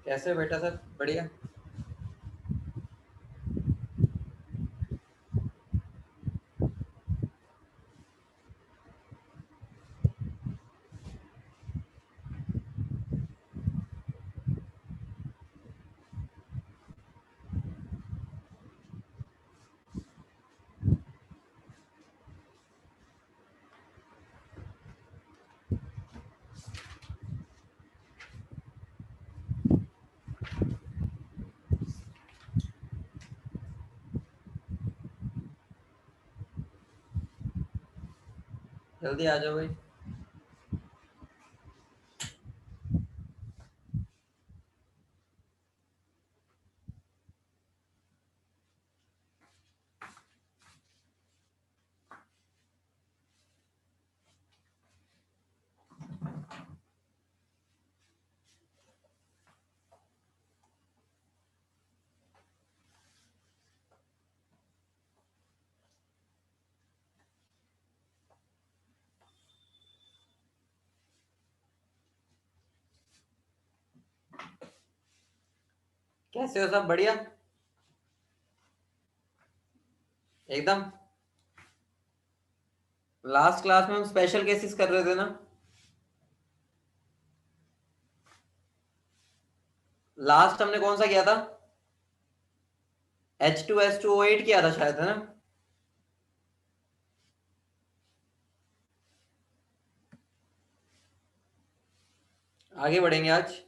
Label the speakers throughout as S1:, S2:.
S1: कैसे हो बेटा सर? बढ़िया। जल्दी आ जाओ भाई। कैसे हो सब? बढ़िया एकदम। लास्ट क्लास में हम स्पेशल केसेस कर रहे थे ना? लास्ट हमने कौन सा किया था? H2S2O8 किया था शायद, है ना? आगे बढ़ेंगे आज।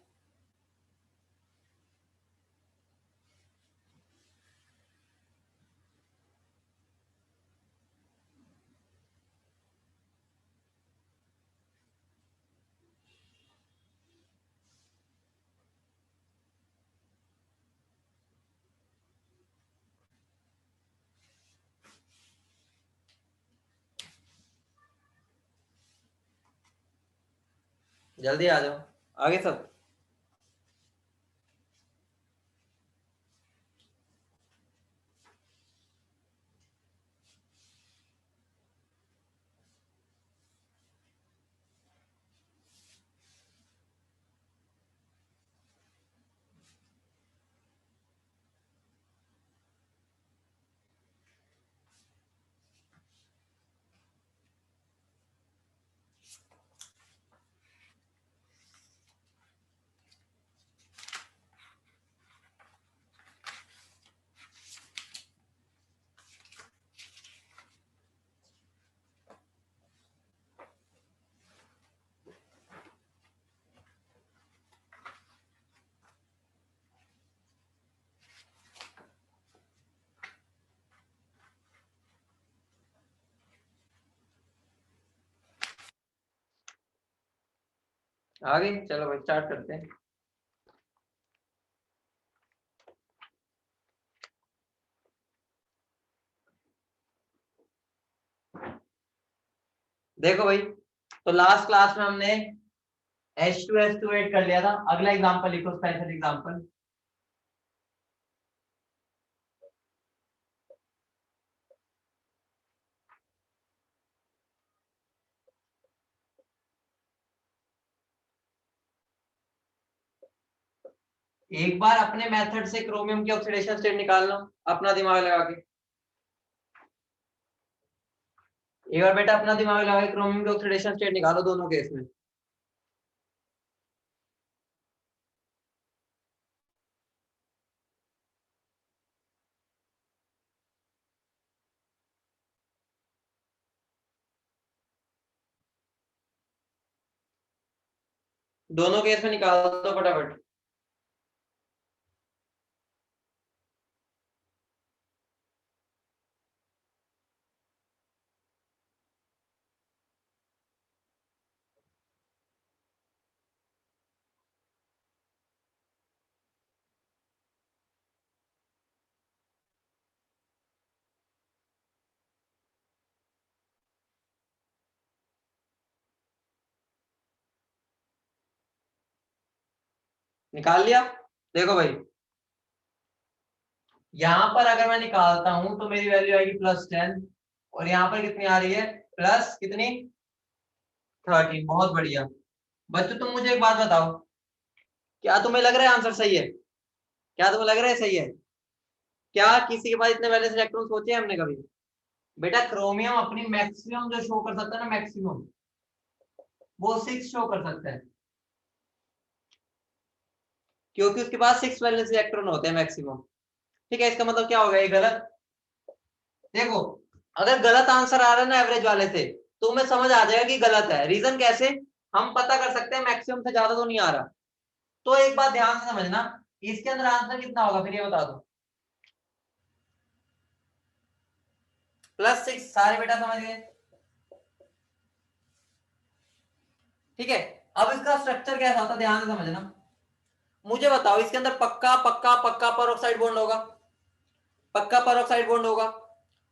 S1: जल्दी आ जाओ आगे सब। आगे चलो भाई, स्टार्ट करते हैं। देखो भाई, तो लास्ट क्लास में हमने H2S2O8 कर लिया था। अगला एग्जांपल लिखो, स्पेशल एग्जांपल। एक बार अपने मेथड से क्रोमियम की ऑक्सीडेशन स्टेट निकालना, अपना दिमाग लगा के। एक बार बेटा अपना दिमाग लगा के क्रोमियम की ऑक्सीडेशन स्टेट निकालो दोनों केस में। दोनों केस में निकाल दो फटाफट। निकाल लिया? देखो भाई, यहां पर अगर मैं निकालता हूं तो मेरी वैल्यू आएगी +10, और यहाँ पर कितनी आ रही है? प्लस कितनी? 13। बहुत बढ़िया। बच्चों तुम मुझे एक बात बताओ, क्या तुम्हें लग रहा है आंसर सही है? क्या तुम्हें लग रहा है सही है? क्या किसी के पास इतने वैलेंस इलेक्ट्रॉन सोचे हैं हमने कभी? बेटा क्रोमियम अपनी मैक्सिमम जो शो कर सकता है ना, मैक्सिमम वो 6 शो कर सकता है, क्योंकि उसके पास 6 वैलेंस इलेक्ट्रॉन होते हैं मैक्सिमम। ठीक है, इसका मतलब क्या होगा, ये गलत। देखो अगर गलत आंसर आ रहा है ना एवरेज वाले से, तो हमें समझ आ जाएगा कि गलत है। रीजन कैसे हम पता कर सकते हैं, मैक्सिमम से ज्यादा तो नहीं आ रहा। तो एक बात ध्यान से समझना, इसके अंदर आंसर कितना होगा फिर ये बता दो। +6 सारे बेटा समझ गए। ठीक है, अब इसका स्ट्रक्चर कैसा होता है ध्यान से समझना। मुझे बताओ इसके अंदर पक्का पक्का पक्का पेरोक्साइड बॉन्ड होगा, पक्का पेरोक्साइड बॉन्ड होगा।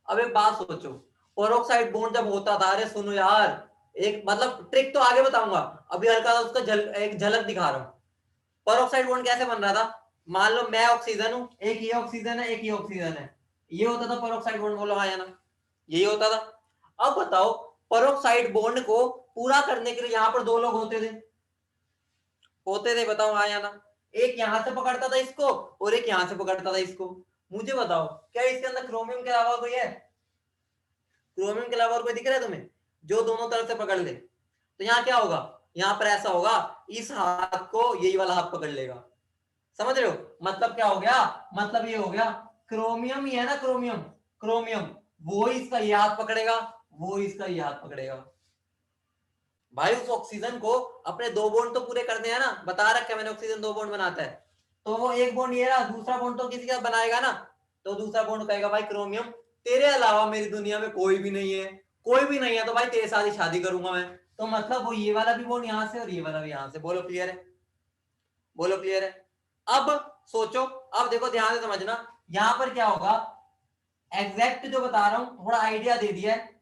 S1: अब एक बात सोचो, पेरोक्साइड बॉन्ड जब होता था, अरे सुनो यार, एक मतलब ट्रिक तो आगे बताऊंगा, अभी हल्का सा उसका एक झलक दिखा रहा हूं। पेरोक्साइड बॉन्ड कैसे बन रहा था, मान लो मैं ऑक्सीजन हूं, एक ये ऑक्सीजन है, एक ये ऑक्सीजन है, ये होता था पेरोक्साइड बॉन्ड। बोलो हाँ या ना, यही होता था। अब बताओ पेरोक्साइड बॉन्ड को पूरा करने के लिए यहां पर दो लोग होते थे, बताओ हाँ या ना। एक यहां से पकड़ता था इसको और एक यहां से पकड़ता था इसको। मुझे बताओ क्या इसके अंदर क्रोमियम के अलावा कोई है? क्रोमियम के अलावा और कोई दिख रहा है तुम्हें जो दोनों तरफ से पकड़ ले? तो यहाँ क्या होगा, यहाँ पर ऐसा होगा, इस हाथ को यही वाला हाथ पकड़ लेगा। समझ रहे हो मतलब क्या हो गया, मतलब ये हो गया क्रोमियम ही है ना, क्रोमियम, क्रोमियम वो इसका ये हाथ पकड़ेगा, वो इसका ये हाथ पकड़ेगा। भाई उस ऑक्सीजन को अपने दो बॉन्ड तो पूरे करने हैं ना, बता रखा है मैंने ऑक्सीजन दो बॉन्ड बनाता है, तो वो एक बॉन्ड ये रहा, दूसरा बॉन्ड तो किसी का बनाएगा ना, तो दूसरा बॉन्ड कहेगा भाई क्रोमियम तेरे अलावा मेरी दुनिया में कोई भी नहीं है, कोई भी नहीं है, तो भाई तेरे साथ ही शादी करूंगा मैं। तो मतलब वो ये वाला भी बॉन्ड यहां से और ये वाला भी यहां से। बोलो क्लियर है, बोलो क्लियर है। अब सोचो, अब देखो ध्यान से समझना, यहां पर क्या होगा, एग्जैक्ट जो बता रहा हूं थोड़ा आइडिया दे दिया है।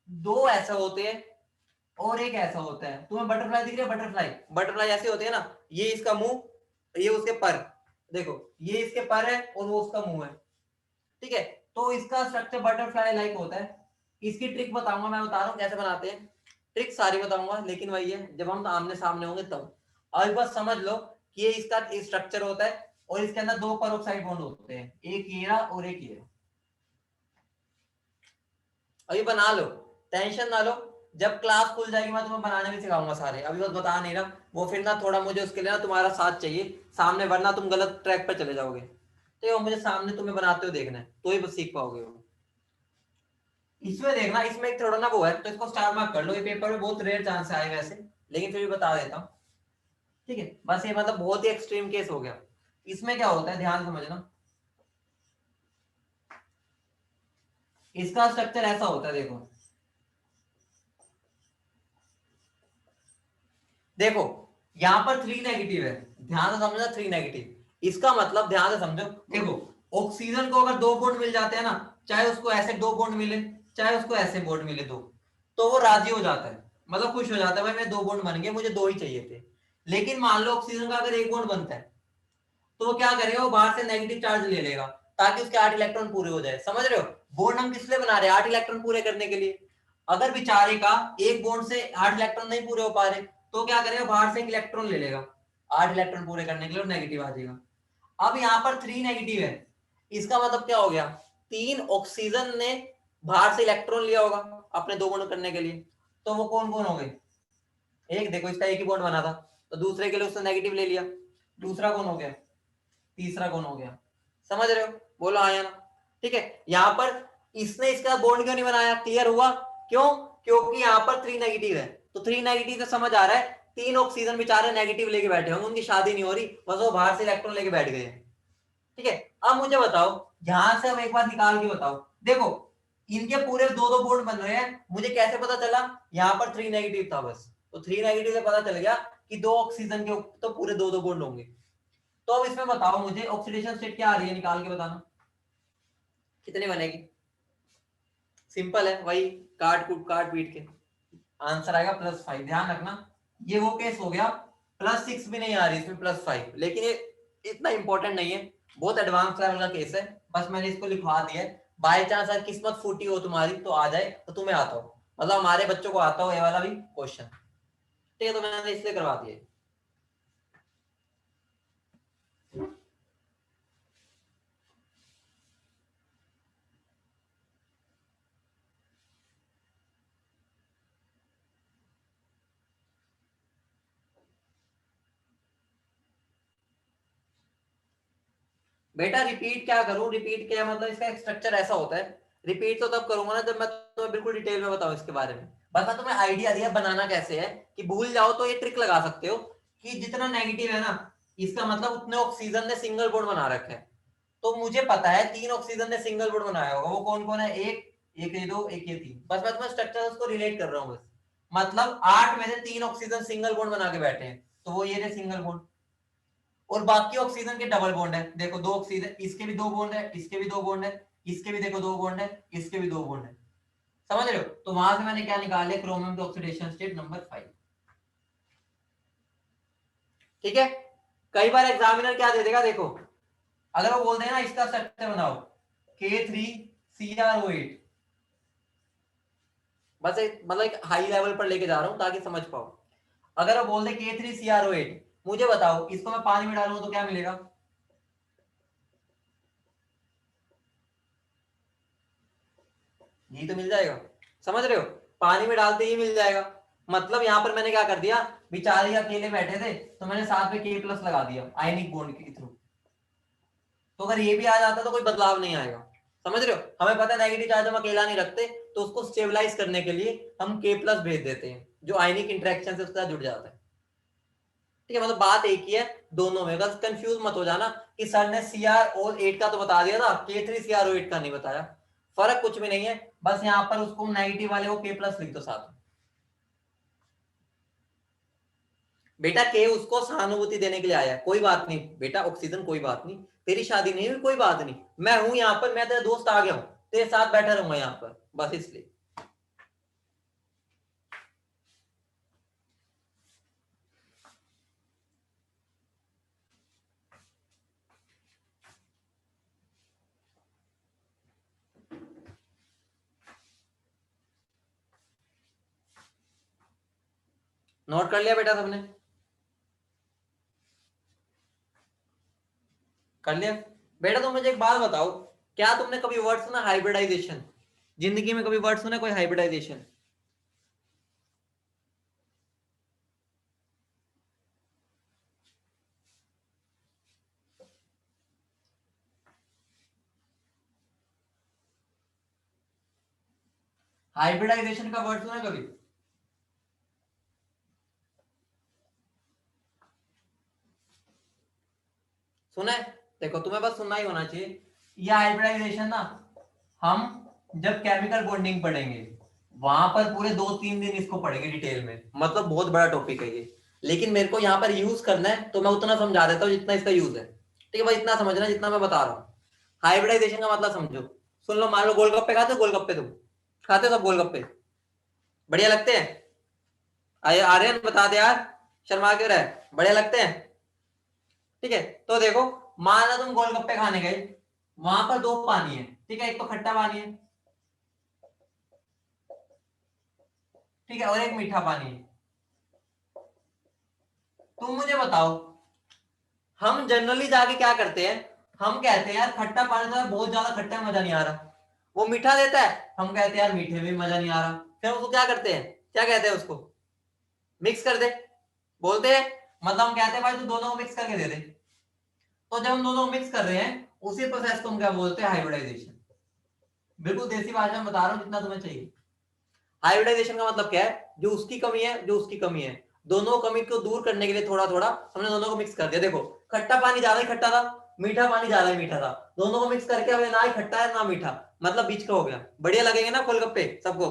S1: दो ऐसे होते हैं और एक ऐसा होता है, तुम्हें बटरफ्लाई दिख रही है, बटरफ्लाई, बटरफ्लाई ऐसे होते हैं ना, ये इसका मुंह, ये उसके पर, देखो ये इसके पर है और वो उसका मुंह है। ठीक है, तो इसका स्ट्रक्चर बटरफ्लाई लाइक होता है। इसकी ट्रिक बताऊंगा, मैं बता रहा हूँ कैसे बनाते हैं, ट्रिक सारी बताऊंगा, लेकिन वही है जब हम आमने सामने होंगे तब। अब बस समझ लो कि ये इसका स्ट्रक्चर होता है और इसके अंदर दो पेरोक्साइड बॉन्ड होते हैं, एक ये रहा और एक ये। अभी बना लो, टेंशन ना लो, जब क्लास खुल जाएगी मैं तुम्हें बनाने भी सिखाऊंगा सारे, अभी बस बता नहीं रहा। वो फिर ना थोड़ा मुझे उसके लिए ना तुम्हारा साथ चाहिए सामने, वरना तुम गलत ट्रैक पर चले जाओगे। तो मुझे सामने तुम्हें बनाते हुए देखना है, तो ही बस सीख पाओगे वो। इसमें देखना, इसमें एक थोड़ा ना वो है, तो इसको स्टार मार्क कर लो, ये पेपर में बहुत रेयर चांस आए वैसे, लेकिन फिर भी बता देता हूँ। ठीक है, बस ये मतलब बहुत ही एक्सट्रीम केस हो गया। इसमें क्या होता है ध्यान समझना, इसका स्ट्रक्चर ऐसा होता है, देखो देखो यहां पर 3 नेगेटिव है, ध्यान से समझना, 3 नेगेटिव। इसका मतलब ध्यान से समझो, देखो ऑक्सीजन को अगर दो बॉन्ड मिल जाते हैं ना, चाहे उसको ऐसे दो बॉन्ड मिले, चाहे उसको ऐसे बॉन्ड मिले दो, तो वो राजी हो जाता है, मतलब खुश हो जाता है, भाई मेरे दो बॉन्ड बन गए, मुझे दो ही चाहिए थे। लेकिन मान लो ऑक्सीजन का अगर एक बॉन्ड बनता है, तो वो क्या करेगा, वो बाहर से नेगेटिव चार्ज ले लेगा ताकि उसके 8 इलेक्ट्रॉन पूरे हो जाए। समझ रहे हो, बॉन्ड हम किस लिए बना रहे हैं, 8 इलेक्ट्रॉन पूरे करने के लिए। अगर बेचारे का एक बॉन्ड से 8 इलेक्ट्रॉन नहीं पूरे हो पा रहे, तो क्या करेगा, बाहर से एक इलेक्ट्रॉन ले लेगा 8 इलेक्ट्रॉन पूरे करने के लिए, और नेगेटिव आ जाएगा। अब यहाँ पर 3 नेगेटिव है, इसका मतलब क्या हो गया, 3 ऑक्सीजन ने बाहर से इलेक्ट्रॉन लिया होगा अपने दो बॉन्ड करने के लिए। तो वो कौन कौन हो गए, एक देखो इसका एक ही बॉन्ड बना था, तो दूसरे के लिए उसने नेगेटिव ले लिया, दूसरा कौन हो गया, तीसरा कौन हो गया। समझ रहे हो, बोलो आया ना। ठीक है, यहां पर इसने इसका बॉन्ड क्यों नहीं बनाया, क्लियर हुआ क्यों, क्योंकि यहां पर 3 नेगेटिव है, तो 3 नेगेटिव से समझ आ रहा है 3 ऑक्सीजन बेचारे नेगेटिव लेके बैठे होंगे, उनकी शादी नहीं हो रही, बस वो बाहर से इलेक्ट्रॉन लेके बैठ गए। ठीक है, अब मुझे बताओ, यहां से अब एक बार निकाल के बताओ, देखो इनके पूरे दो दो बॉन्ड बन रहे हैं, मुझे कैसे पता चला, यहाँ पर 3 नेगेटिव था बस, तो 3 नेगेटिव से पता चल गया कि दो ऑक्सीजन के तो पूरे दो दो बॉन्ड होंगे। तो अब इसमें बताओ मुझे ऑक्सीडेशन स्टेट क्या आ रही है, निकाल के बताना कितनी बनेगी। सिंपल है, वही काट पीट के आंसर आएगा +5। ध्यान रखना ये वो केस हो गया, +6 भी नहीं आ रही इसमें, +5, लेकिन ये इतना इंपॉर्टेंट नहीं है, बहुत एडवांस लेवल का केस है, बस मैंने इसको लिखवा दिया है। बाय चांस अगर किस्मत फूटी हो तुम्हारी तो आ जाए, तो तुम्हें आता हो, मतलब हमारे बच्चों को आता हो ये वाला भी क्वेश्चन। ठीक है, तो मैंने इसलिए करवा दिया। बेटा रिपीट क्या करूं, रिपीट क्या मतलब इसका एक स्ट्रक्चर ऐसा होता है, रिपीट तो तब करूंगा ना जब मैं तुम्हें बिल्कुल डिटेल में बताऊं इसके बारे में। बस मैं तुम्हें आइडिया दिया बनाना कैसे है, कि भूल जाओ तो ये ट्रिक लगा सकते हो कि जितना नेगेटिव है ना, इसका मतलब उतने ऑक्सीजन ने सिंगल बॉन्ड बना रखा है। तो मुझे पता है 3 ऑक्सीजन ने सिंगल बॉन्ड बनाया होगा, वो कौन कौन है, एक एक ये दो एक ये तीन, बस मैं तुम्हें स्ट्रक्चर उसको रिलेट कर रहा हूँ बस। मतलब 8 में से 3 ऑक्सीजन सिंगल बॉन्ड बना के बैठे हैं, तो वो ये रहे सिंगल बॉन्ड। और बाकी ऑक्सीजन के डबल बॉन्ड है, देखो 2 ऑक्सीजन, इसके भी 2 बॉन्ड है, इसके भी 2 बॉन्ड है, इसके भी देखो 2 बॉन्ड है, इसके भी 2 बॉन्ड है। समझ रहे हो? तो वहां से मैंने क्या निकाले, क्रोमियम के ऑक्सीडेशन स्टेट नंबर 5। ठीक है। कई बार एग्जामिनर क्या दे देगा, देखो अगर वो बोल देना इसका स्ट्रक्चर बनाओ K3CrO8, बस एक मतलब एक हाई लेवल पर लेके जा रहा हूं ताकि समझ पाओ। अगर वो बोल दे K3CrO8, मुझे बताओ इसको मैं पानी में डालूंगा तो क्या मिलेगा, यही तो मिल जाएगा। समझ रहे हो? पानी में डालते ही मिल जाएगा। मतलब यहां पर मैंने क्या कर दिया, बेचारे अकेले बैठे थे तो मैंने साथ में K प्लस लगा दिया आयनिक बॉन्ड के थ्रू। तो अगर ये भी आ जाता तो कोई बदलाव नहीं आएगा। समझ रहे हो? हमें पता है नेगेटिव चार्ज हम अकेला नहीं रखते, तो उसको स्टेबलाइज करने के लिए हम K प्लस भेज देते हैं, जो आयनिक इंटरेक्शन से उसके साथ जुड़ जाता है। ठीक है, मतलब बात एक ही है दोनों में, बस कंफ्यूज मत हो जाना कि सर ने CrO8 का तो बता दिया था, K3CrO8 का नहीं बताया। फर्क कुछ भी नहीं है, बस यहाँ पर उसको नेगेटिव वाले को K प्लस लिख दो साथ में। बेटा के उसको सहानुभूति देने के लिए आया, कोई बात नहीं बेटा, ऑक्सीजन कोई बात नहीं, तेरी शादी नहीं हुई कोई बात नहीं, मैं हूं यहाँ पर, मैं तेरा दोस्त आ गया हूं, तेरे साथ बैठा रहूंगा यहाँ पर, बस इसलिए। नोट कर लिया बेटा सबने? कर लिया? बेटा तुम मुझे एक बात बताओ, क्या तुमने कभी वर्ड सुना हाइब्रिडाइजेशन? जिंदगी में कभी वर्ड सुना कोई हाइब्रिडाइजेशन? हाइब्रिडाइजेशन का वर्ड सुना कभी? सुना है? देखो तुम्हें बस सुनना ही होना चाहिए। यह हाइब्रिडाइजेशन ना, हम जब केमिकल बॉन्डिंग पढ़ेंगे वहां पर पूरे 2-3 दिन इसको पढ़ेंगे डिटेल में, मतलब बहुत बड़ा टॉपिक है ये। लेकिन मेरे को यहाँ पर यूज करना है तो मैं उतना समझा देता हूँ जितना इसका यूज है। ठीक है भाई, इतना समझना जितना मैं बता रहा हूँ। हाइब्रिडाइजेशन का मतलब समझो। सुन लो, मान लो गोलगप्पे खाते हो, गोलगप्पे तुम खाते हो सब गोलगप्पे? बढ़िया लगते हैं? आर्यन बता दे यार, शर्मा क्यों रहा है, बढ़िया लगते हैं? ठीक है, तो देखो मान लो तुम गोलगप्पे खाने गए, वहां पर 2 पानी है, ठीक है, एक तो खट्टा पानी है, ठीक है, और एक मीठा पानी है। तुम मुझे बताओ, हम जनरली जाके क्या करते हैं, हम कहते हैं यार खट्टा पानी तो बहुत ज्यादा खट्टा है, मजा नहीं आ रहा। वो मीठा देता है, हम कहते हैं यार मीठे में भी मजा नहीं आ रहा। फिर उसको क्या करते हैं, क्या कहते हैं उसको, मिक्स कर दे, बोलते हैं। मतलब हम कहते हैं भाई तू दोनों को मिक्स करके दे दे। तो जब हम दोनों को मिक्स कर रहे हैं, उसी प्रोसेस को हम क्या बोलते हैं, हाइब्रिडाइजेशन। बिल्कुल देसी भाषा में बता रहा हूँ जितना तुम्हें चाहिए। हाइब्रिडाइजेशन का मतलब क्या है, जो उसकी कमी है जो उसकी कमी है, दोनों कमी को दूर करने के लिए थोड़ा थोड़ा हमने दोनों को मिक्स कर दिया। देखो खट्टा पानी ज्यादा ही खट्टा था, मीठा पानी ज्यादा ही मीठा था, दोनों को मिक्स करके हमें ना ही खट्टा है ना मीठा, मतलब बीच का हो गया। बढ़िया लगेंगे ना गोलगप्पे सबको?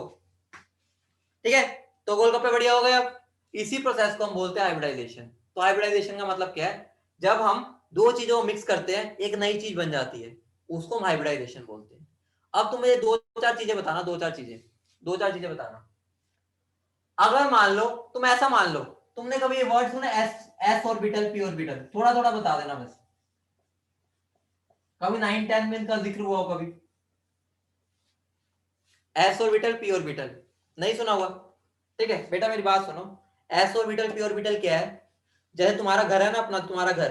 S1: ठीक है, तो गोलगप्पे बढ़िया हो गए। अब इसी प्रोसेस को हम बोलते हैं हाइब्रिडाइजेशन। तो हाइब्रिडाइजेशन का मतलब क्या है, जब हम दो चीजों को मिक्स करते हैं एक नई चीज बन जाती है, उसको हम हाइब्रिडाइजेशन बोलते हैं। अब तुम मुझे दो चार चीजें बताना, दो चार चीजें बताना। अगर मान लो, तुम ऐसा मान लो, तुमने कभी ये वर्ड सुना S, S orbital P orbital, थोड़ा थोड़ा बता देना बस। कभी 9-10 में इनका जिक्र हुआ हो कभी? एस ऑर्बिटल पी ऑर्बिटल नहीं सुना हुआ? ठीक है बेटा मेरी बात सुनो, एस ऑर्बिटल पी ऑर्बिटल क्या है, जैसे तुम्हारा घर है ना, अपना तुम्हारा घर,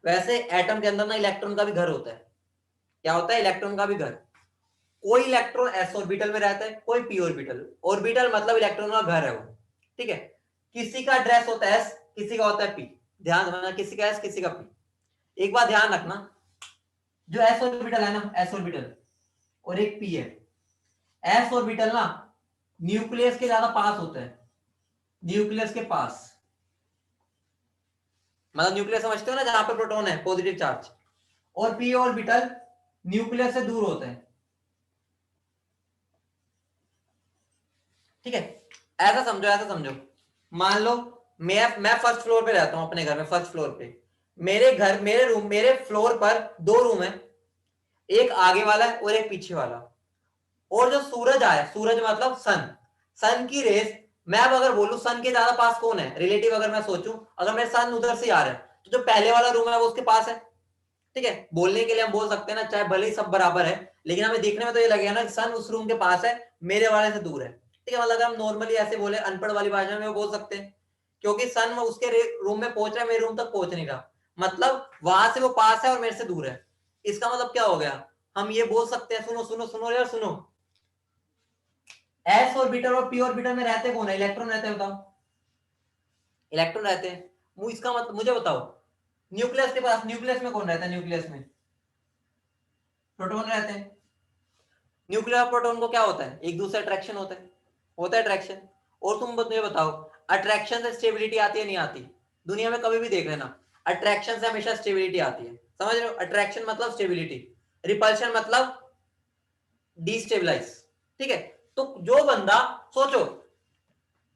S1: वैसे एटम के अंदर ना इलेक्ट्रॉन का भी घर होता है। क्या होता है? इलेक्ट्रॉन का भी घर। कोई इलेक्ट्रॉन एस ऑर्बिटल में रहता है, कोई पी ऑर्बिटल। ऑर्बिटल मतलब इलेक्ट्रॉन का घर है वो, ठीक है। किसी का एड्रेस होता है एस, किसी का होता है पी। ध्यान रखना, किसी का एस, किसी का पी। एक बात ध्यान रखना, जो एस ऑर्बिटल है ना, एस ऑर्बिटल और एक पी है, एस ऑर्बिटल ना न्यूक्लियस के ज्यादा पास होता है, न्यूक्लियस के पास। मतलब न्यूक्लियस समझते हो ना, जहां पे प्रोटॉन है, पॉजिटिव चार्ज। और पी ऑर्बिटल न्यूक्लियस से दूर होता है, ठीक है। ऐसा समझो, ऐसा समझो, मान लो मैं फर्स्ट फ्लोर पे रहता हूं अपने घर में, फर्स्ट फ्लोर पे। मेरे घर, मेरे रूम, मेरे फ्लोर पर दो रूम है, एक आगे वाला है और एक पीछे वाला। और जो सूरज आए, सूरज मतलब सन, सन की रेस, मैं अब अगर बोलूं सन के ज्यादा पास कौन है रिलेटिव, अगर मैं सोचूं, अगर मेरे सन उधर से आ रहा है, तो जो पहले वाला रूम है वो उसके पास है, ठीक है। बोलने के लिए हम बोल सकते हैं ना, चाहे भले ही सब बराबर है, लेकिन हमें देखने में तो ये लगेगा ना कि सन उस रूम के पास है, मेरे वाले से दूर है, ठीक है। मतलब अगर हम नॉर्मली ऐसे बोले अनपढ़ वाली भाषा में वो बोल सकते हैं, क्योंकि सन उसके रूम में पहुंच रहा है, मेरे रूम तक पहुंच नहीं रहा, मतलब वहां से वो पास है और मेरे से दूर है। इसका मतलब क्या हो गया, हम ये बोल सकते हैं, सुनो सुनो सुनो यार सुनो, एस ऑर्बिटल और पी ऑर्बिटल में रहते कौन है? इलेक्ट्रॉन रहते हैं, बताओ। इलेक्ट्रॉन रहते हैं। इसका मतलब मुझे बताओ, न्यूक्लियस के पास, न्यूक्लियस में कौन रहता है? न्यूक्लियस में प्रोटॉन रहते हैं। न्यूक्लियर प्रोटॉन को क्या होता है? एक दूसरे अट्रैक्शन होता है अट्रैक्शन। और तुम मुझे बताओ, अट्रैक्शन से स्टेबिलिटी आती है नहीं आती? दुनिया में कभी भी देख लेना, अट्रैक्शन से हमेशा स्टेबिलिटी आती है, समझ रहे हो? अट्रैक्शन मतलब स्टेबिलिटी, रिपल्शन मतलब डिस्टेबलाइज, ठीक है। तो जो बंदा, सोचो,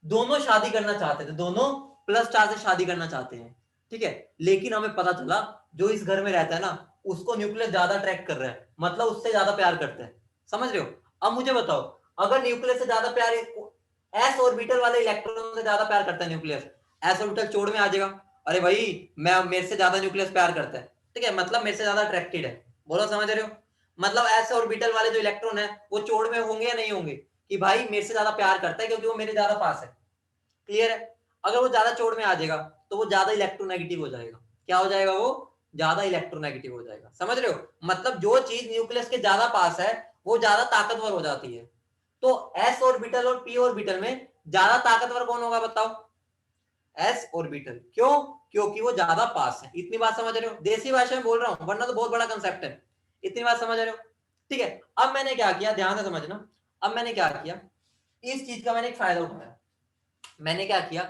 S1: दोनों शादी करना चाहते थे, दोनों +4 से शादी करना चाहते हैं, ठीक है। लेकिन हमें पता चला जो इस घर में रहता है ना, उसको न्यूक्लियस ज्यादा अट्रैक्ट कर रहा है, मतलब उससे ज्यादा प्यार करता है, समझ रहे हो? अब मुझे बताओ, अगर न्यूक्लियस से ज्यादा प्यार, एस ऑर्बिटल वाले इलेक्ट्रॉन से ज्यादा प्यार करता है न्यूक्लियस, एस ऑर्बिटल चोड़ में आ जाएगा, अरे भाई मैं, मेरे से ज्यादा न्यूक्लियस प्यार करता है, ठीक है, मतलब मेरे से ज्यादा अट्रैक्टेड है। बोलो समझ रहे हो? मतलब एस ऑर्बिटल वाले जो इलेक्ट्रॉन है वो चोड़ में होंगे या नहीं होंगे, कि भाई मेरे से ज्यादा प्यार करता है क्योंकि वो मेरे ज्यादा पास है। क्लियर है? अगर वो ज्यादा चोड़ में आ जाएगा तो वो ज्यादा इलेक्ट्रोनेगेटिव हो जाएगा। क्या हो जाएगा? वो ज्यादा इलेक्ट्रोनेगेटिव हो जाएगा, समझ रहे हो? मतलब जो चीज न्यूक्लियस के ज्यादा पास है वो ज्यादा ताकतवर हो जाती है। तो एस ऑर्बिटल और पी ऑर्बिटल में ज्यादा ताकतवर कौन होगा बताओ? S orbital. क्यों? क्योंकि वो ज्यादा पास है। इतनी बात समझ रहे हो? देसी भाषा में बोल रहा हूं, वरना तो बहुत बड़ा कंसेप्ट है। इतनी बात समझ रहे हो? ठीक है। अब मैंने क्या किया, ध्यान से समझना। अब मैंने क्या किया, इस चीज का मैंने एक फायदा उठाया। मैंने क्या किया,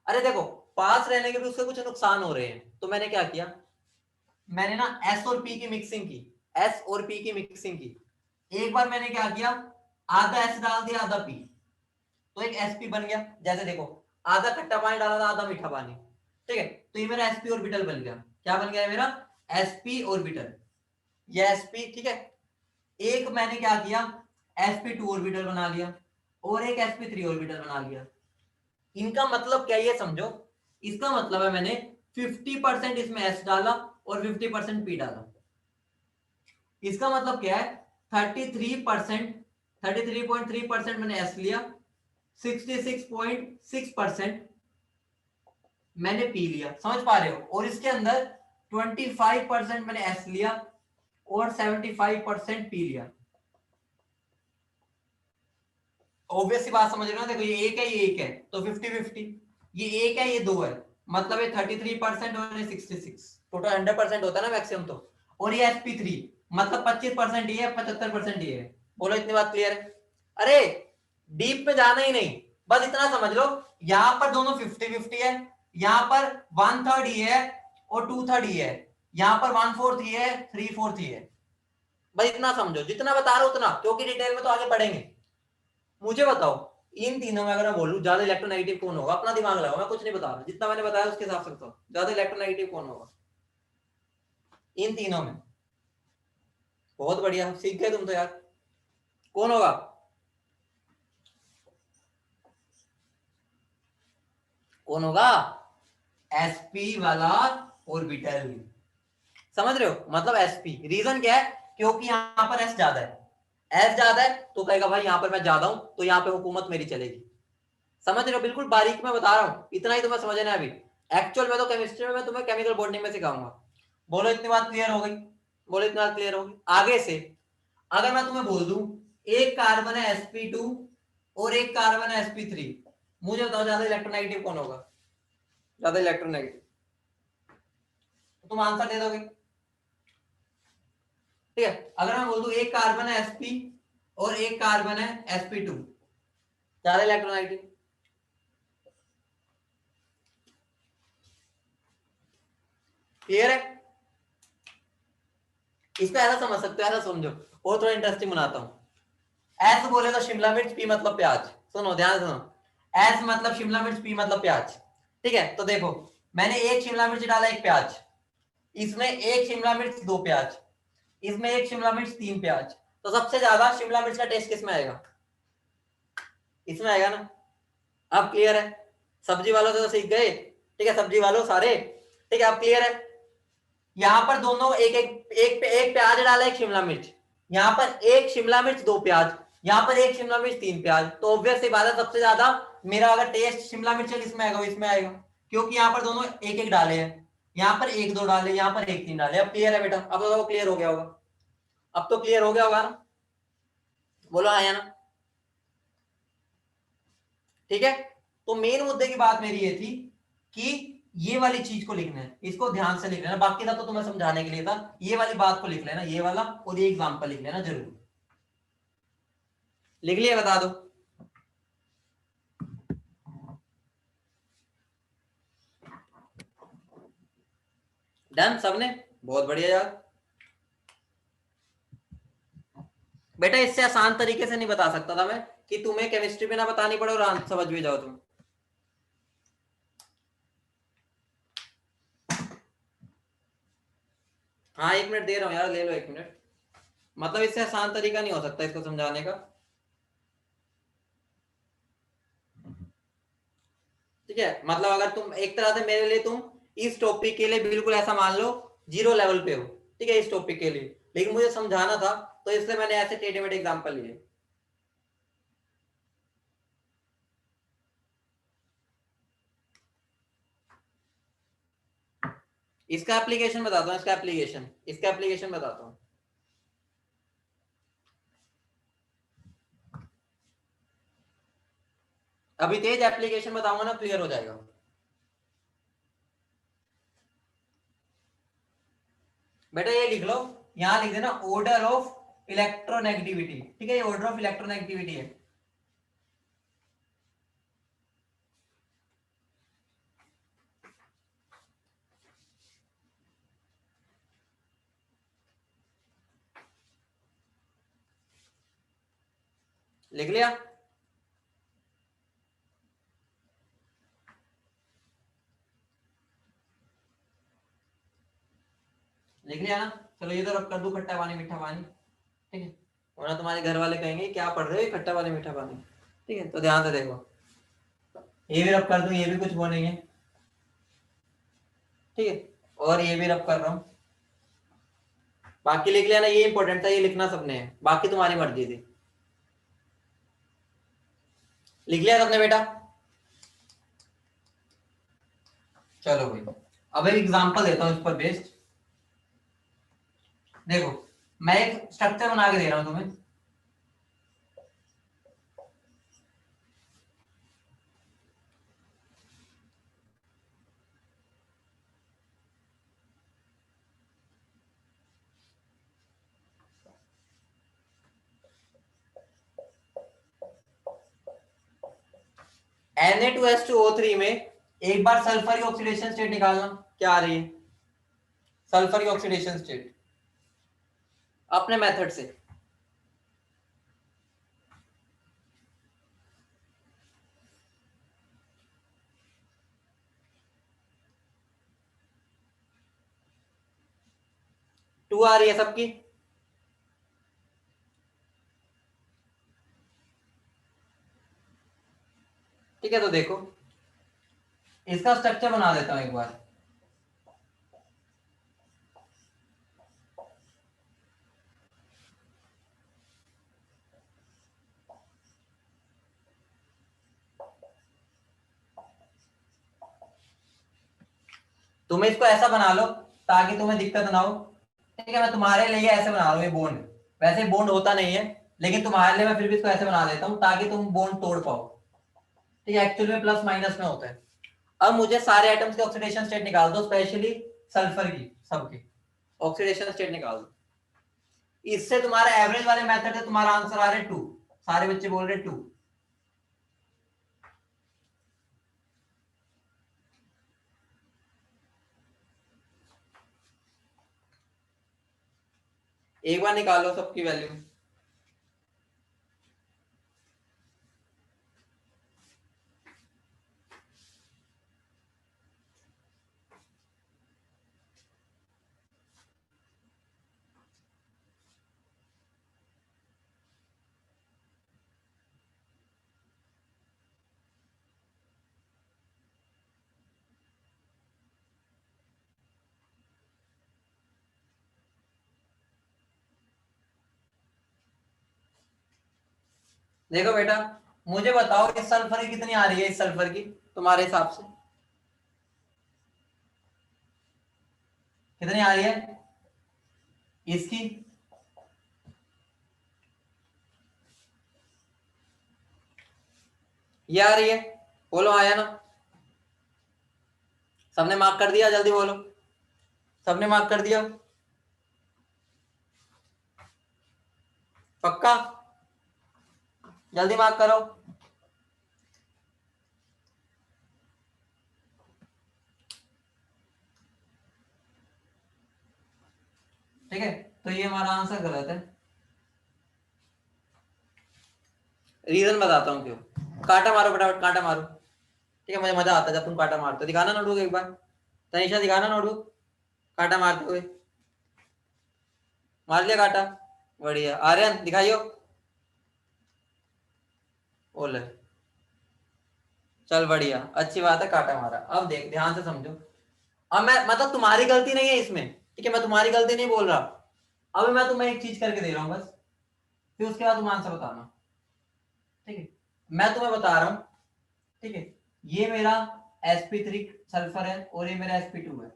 S1: अरे देखो, पास रहने के भी उसके कुछ नुकसान हो रहे हैं, तो मैंने क्या किया, मैंने ना एस और पी की मिक्सिंग की, एस और पी की मिक्सिंग की। एक बार मैंने क्या किया, आधा एस डाल दिया आधा पी, तो एक एसपी बन गया। जैसे देखो, आधा खट्टा पानी डाला था आधा मीठा पानी, ठीक है, तो ये मेरा एसपी ऑर्बिटल बन गया। क्या बन गया मेरा? SP orbital. ये एसपी, ठीक है। एक मैंने क्या किया, sp2 ऑर्बिटल बना लिया और एक sp3 ऑर्बिटल बना लिया। इनका मतलब क्या, ये समझो। इसका मतलब है मैंने 50% इसमें s डाला और 50% p डाला। इसका मतलब क्या है, 33%, 33.3% मैंने s लिया, 66.6% मैंने p लिया। समझ पा रहे हो? और इसके अंदर 25% मैंने s लिया और 75% p लिया। ऑब्वियस सी बात समझ रहे हो ना? देखो, ये एक है, ये एक है, तो 50-50। ये एक है, ये दो है, मतलब ये 33% और ये 66, टोटल 100% होता है ना मैक्सिमम तो। और ये sp3 मतलब 25% ये है, 75% ये है। बोलो इतनी बात क्लियर है? अरे डीप में जाना ही नहीं, बस इतना समझ लो, यहां पर दोनों 50-50 है, यहां पर 1/3 ये है और 2/3 ये है, यहां पर 1/4 ये है, 3/4 ये है। बस इतना समझो, जितना बता रहा हूं उतना, क्योंकि डिटेल में तो आगे पढ़ेंगे। मुझे बताओ, इन तीनों में अगर मैं बोलूं ज्यादा इलेक्ट्रोनेगेटिव कौन होगा, अपना दिमाग लगाओ, मैं कुछ नहीं बता रहा, जितना मैंने बताया उसके हिसाब से बताओ, ज्यादा इलेक्ट्रोनेगेटिव कौन होगा इन तीनों में? बहुत बढ़िया, सीख गए तुम तो यार। कौन होगा? कौन होगा? sp वाला ऑर्बिटल। समझ रहे हो? मतलब sp, रीजन क्या है? क्योंकि यहां पर s ज्यादा है, s ज्यादा है तो कहेगा भाई यहां पर मैं ज्यादा हूं तो यहां पे हुकूमत मेरी चलेगी। समझ रहे हो? बिल्कुल बारीक में बता रहा हूं, इतना ही तुम्हें समझना है अभी। एक्चुअल में तो केमिस्ट्री में मैं तुम्हें केमिकल बॉन्डिंग में सिखाऊंगा। बोलो इतनी बात क्लियर हो गई? बोलो इतनी बात क्लियर होगी? आगे से अगर मैं तुम्हें बोल दूं एक कार्बन है sp2 और एक कार्बन है sp3, मुझे बताओ ज्यादा इलेक्ट्रोनेगेटिव कौन होगा? ज्यादा इलेक्ट्रोनेगेटिव? तुम आंसर दे दोगे? ठीक है, अगर मैं बोल दूं एक कार्बन है sp और एक कार्बन है sp2, ज्यादा इलेक्ट्रोनेगेटिव? क्लियर है? इसको ऐसा समझ सकते हो, ऐसा समझो और थोड़ा इंटरेस्टिंग बनाता हूं। एस बोले तो शिमला मिर्च, पी मतलब प्याज। सुनो ध्यान सुनो, एस मतलब शिमला मिर्च, पी मतलब प्याज। ठीक है, तो देखो मैंने एक शिमला मिर्च डाला, एक प्याज, इसमें एक शिमला मिर्च दो प्याज, इसमें एक शिमला मिर्च तीन प्याज, तो सबसे ज्यादा शिमला मिर्च का टेस्ट किसमें आएगा? इसमें आएगा ना। अब क्लियर है? सब्जी वालों से तो सीख गए, ठीक है, सब्जी वालों सारे, ठीक है, अब क्लियर है? यहां पर दोनों एक एक एक, एक प्याज डाला, एक शिमला मिर्च, यहां पर एक शिमला मिर्च दो प्याज, यहां पर एक शिमला मिर्च तीन प्याज, तो ऑब्वियस सी बात है सबसे ज्यादा मेरा अगर टेस्ट शिमला मिर्च किसमें आएगा? इसमें आएगा, क्योंकि यहाँ पर दोनों एक एक डाले हैं, यहाँ पर एक दो डाले, यहाँ पर एक तीन डाले। अब क्लियर है बेटा? अब तो क्लियर हो गया होगा, अब तो क्लियर हो गया होगा ना? बोलो आया ना? ठीक है, तो मेन मुद्दे की बात मेरी ये थी कि ये वाली चीज को लिखना है, इसको ध्यान से लिख लेना, बाकी था तो तुम्हें समझाने के लिए था, ये वाली बात को लिख लेना, ये वाला और ये एग्जांपल लिख लेना जरूर। लिख लिया? बता दो। डन सबने? बहुत बढ़िया यार। बेटा इससे आसान तरीके से नहीं बता सकता था मैं कि तुम्हें केमिस्ट्री में ना बतानी पड़े और समझ भी जाओ तुम। हाँ 1 मिनट दे रहा हूँ यार, ले लो 1 मिनट। मतलब इससे आसान तरीका नहीं हो सकता इसको समझाने का। ठीक है, मतलब अगर तुम एक तरह से मेरे लिए तुम इस टॉपिक के लिए बिल्कुल ऐसा मान लो जीरो लेवल पे हो, ठीक है, इस टॉपिक के लिए, लेकिन मुझे समझाना था तो इसलिए मैंने ऐसे टेढ़े मेढ़े एग्जाम्पल लिए। इसका एप्लीकेशन बताता हूँ, इसका एप्लीकेशन बताता हूँ। अभी तेज एप्लीकेशन बताऊंगा ना, क्लियर हो जाएगा। बेटा ये लिख लो, यहां लिख देना ऑर्डर ऑफ इलेक्ट्रोनेगेटिविटी, ठीक है, ये ऑर्डर ऑफ इलेक्ट्रोनेगेटिविटी है। लिख लिया? लिख लिया ना? चलो ये तो रब कर दू, खट्टा पानी मीठा पानी, ठीक है, वरना तुम्हारे घर वाले कहेंगे क्या पढ़ रहे हो खट्टा पानी मीठा पानी। ठीक है, तो ध्यान से देखो, ये भी रब कर दूं, ये भी कुछ वो नहीं है, ठीक है, और ये भी रब कर रहा हूं। बाकी लिख लिया ना, ये इंपॉर्टेंट था, ये लिखना सबने है, बाकी तुम्हारी मर्जी थी। लिख लिया सबने बेटा? चलो भाई, अब एक एग्जांपल देता हूं इस पर बेस्ड। देखो मैं एक स्ट्रक्चर बना के दे रहा हूं तुम्हें, Na2H2O3 में एक बार सल्फर की ऑक्सीडेशन स्टेट निकालना, क्या आ रही है? सल्फर की ऑक्सीडेशन स्टेट अपने मेथड से। टू आ रही है सबकी? ठीक है, तो देखो इसका स्ट्रक्चर बना देता हूं एक बार। तुम इसको ऐसा बना लो, ताकि तुम्हें दिक्कत ना हो। ठीक है, मैं तुम्हारे लिए ऐसे बना रहा हूँ ये बॉन्ड, वैसे बॉन्ड होता नहीं है, लेकिन तुम्हारे लिए मैं फिर भी इसको ऐसे बना देता हूँ ताकि तुम बॉन्ड तोड़ पाओ। ठीक है, एक्चुअल में प्लस माइनस में होता है। अब मुझे सारे एटम्स के ऑक्सीडेशन स्टेट निकाल दो, स्पेशली सल्फर की सबकी ऑक्सीडेशन स्टेट निकाल दो। इससे तुम्हारा एवरेज वाले मेथड से तुम्हारा आंसर आ रहा है 2, सारे बच्चे बोल रहे 2। एक बार निकालो सबकी वैल्यू। देखो बेटा, मुझे बताओ इस सल्फर की कितनी आ रही है, इस सल्फर की तुम्हारे हिसाब से कितनी आ रही है इसकी? ये आ रही है, बोलो आया ना? सबने मार्क कर दिया, जल्दी बोलो, सबने मार्क कर दिया? पक्का? जल्दी मार्क करो। ठीक है, तो ये हमारा आंसर गलत है। रीजन बताता हूँ क्यों। कांटा मारो फटाफट, कांटा मारो। ठीक है, मुझे मजा आता है जब तुम कांटा मारते हो। दिखाना नोटबुक एक बार, तनीषा दिखाना नोटबुक, कांटा मारते हुए। मार लिया कांटा, बढ़िया। आर्यन दिखाइयो, बोले चल बढ़िया, अच्छी बात है, कांटा मारा। अब देख ध्यान से समझो, अब मैं मतलब तुम्हारी गलती नहीं है इसमें, ठीक है, मैं तुम्हारी गलती नहीं बोल रहा। अब मैं तुम्हें एक चीज करके दे रहा हूँ बस, फिर उसके बाद तुम आंसर बताना। ठीक है, मैं तुम्हें बता रहा हूँ। ठीक है, ये मेरा sp3 सल्फर है और ये मेरा sp2 है।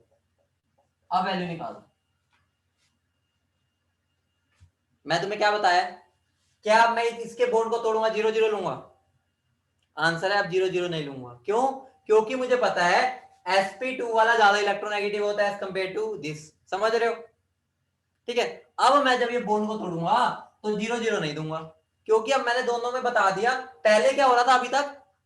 S1: अब वैल्यू निकालो। मैं तुम्हें क्या बताया, क्या मैं इसके बॉन्ड को तोड़ूंगा, 0 0 लूंगा? आंसर है अब 0 0 नहीं लूंगा। क्यों? क्योंकि मुझे पता है sp2 वाला ज्यादा इलेक्ट्रोनेगेटिव होता है एज कंपेयर टू दिस। समझ रहे हो? ठीक है, अब मैं जब ये बॉन्ड को तोड़ूंगा तो 0 0 नहीं दूंगा, क्योंकि अब मैंने दोनों में बता दिया। पहले क्या हो रहा था,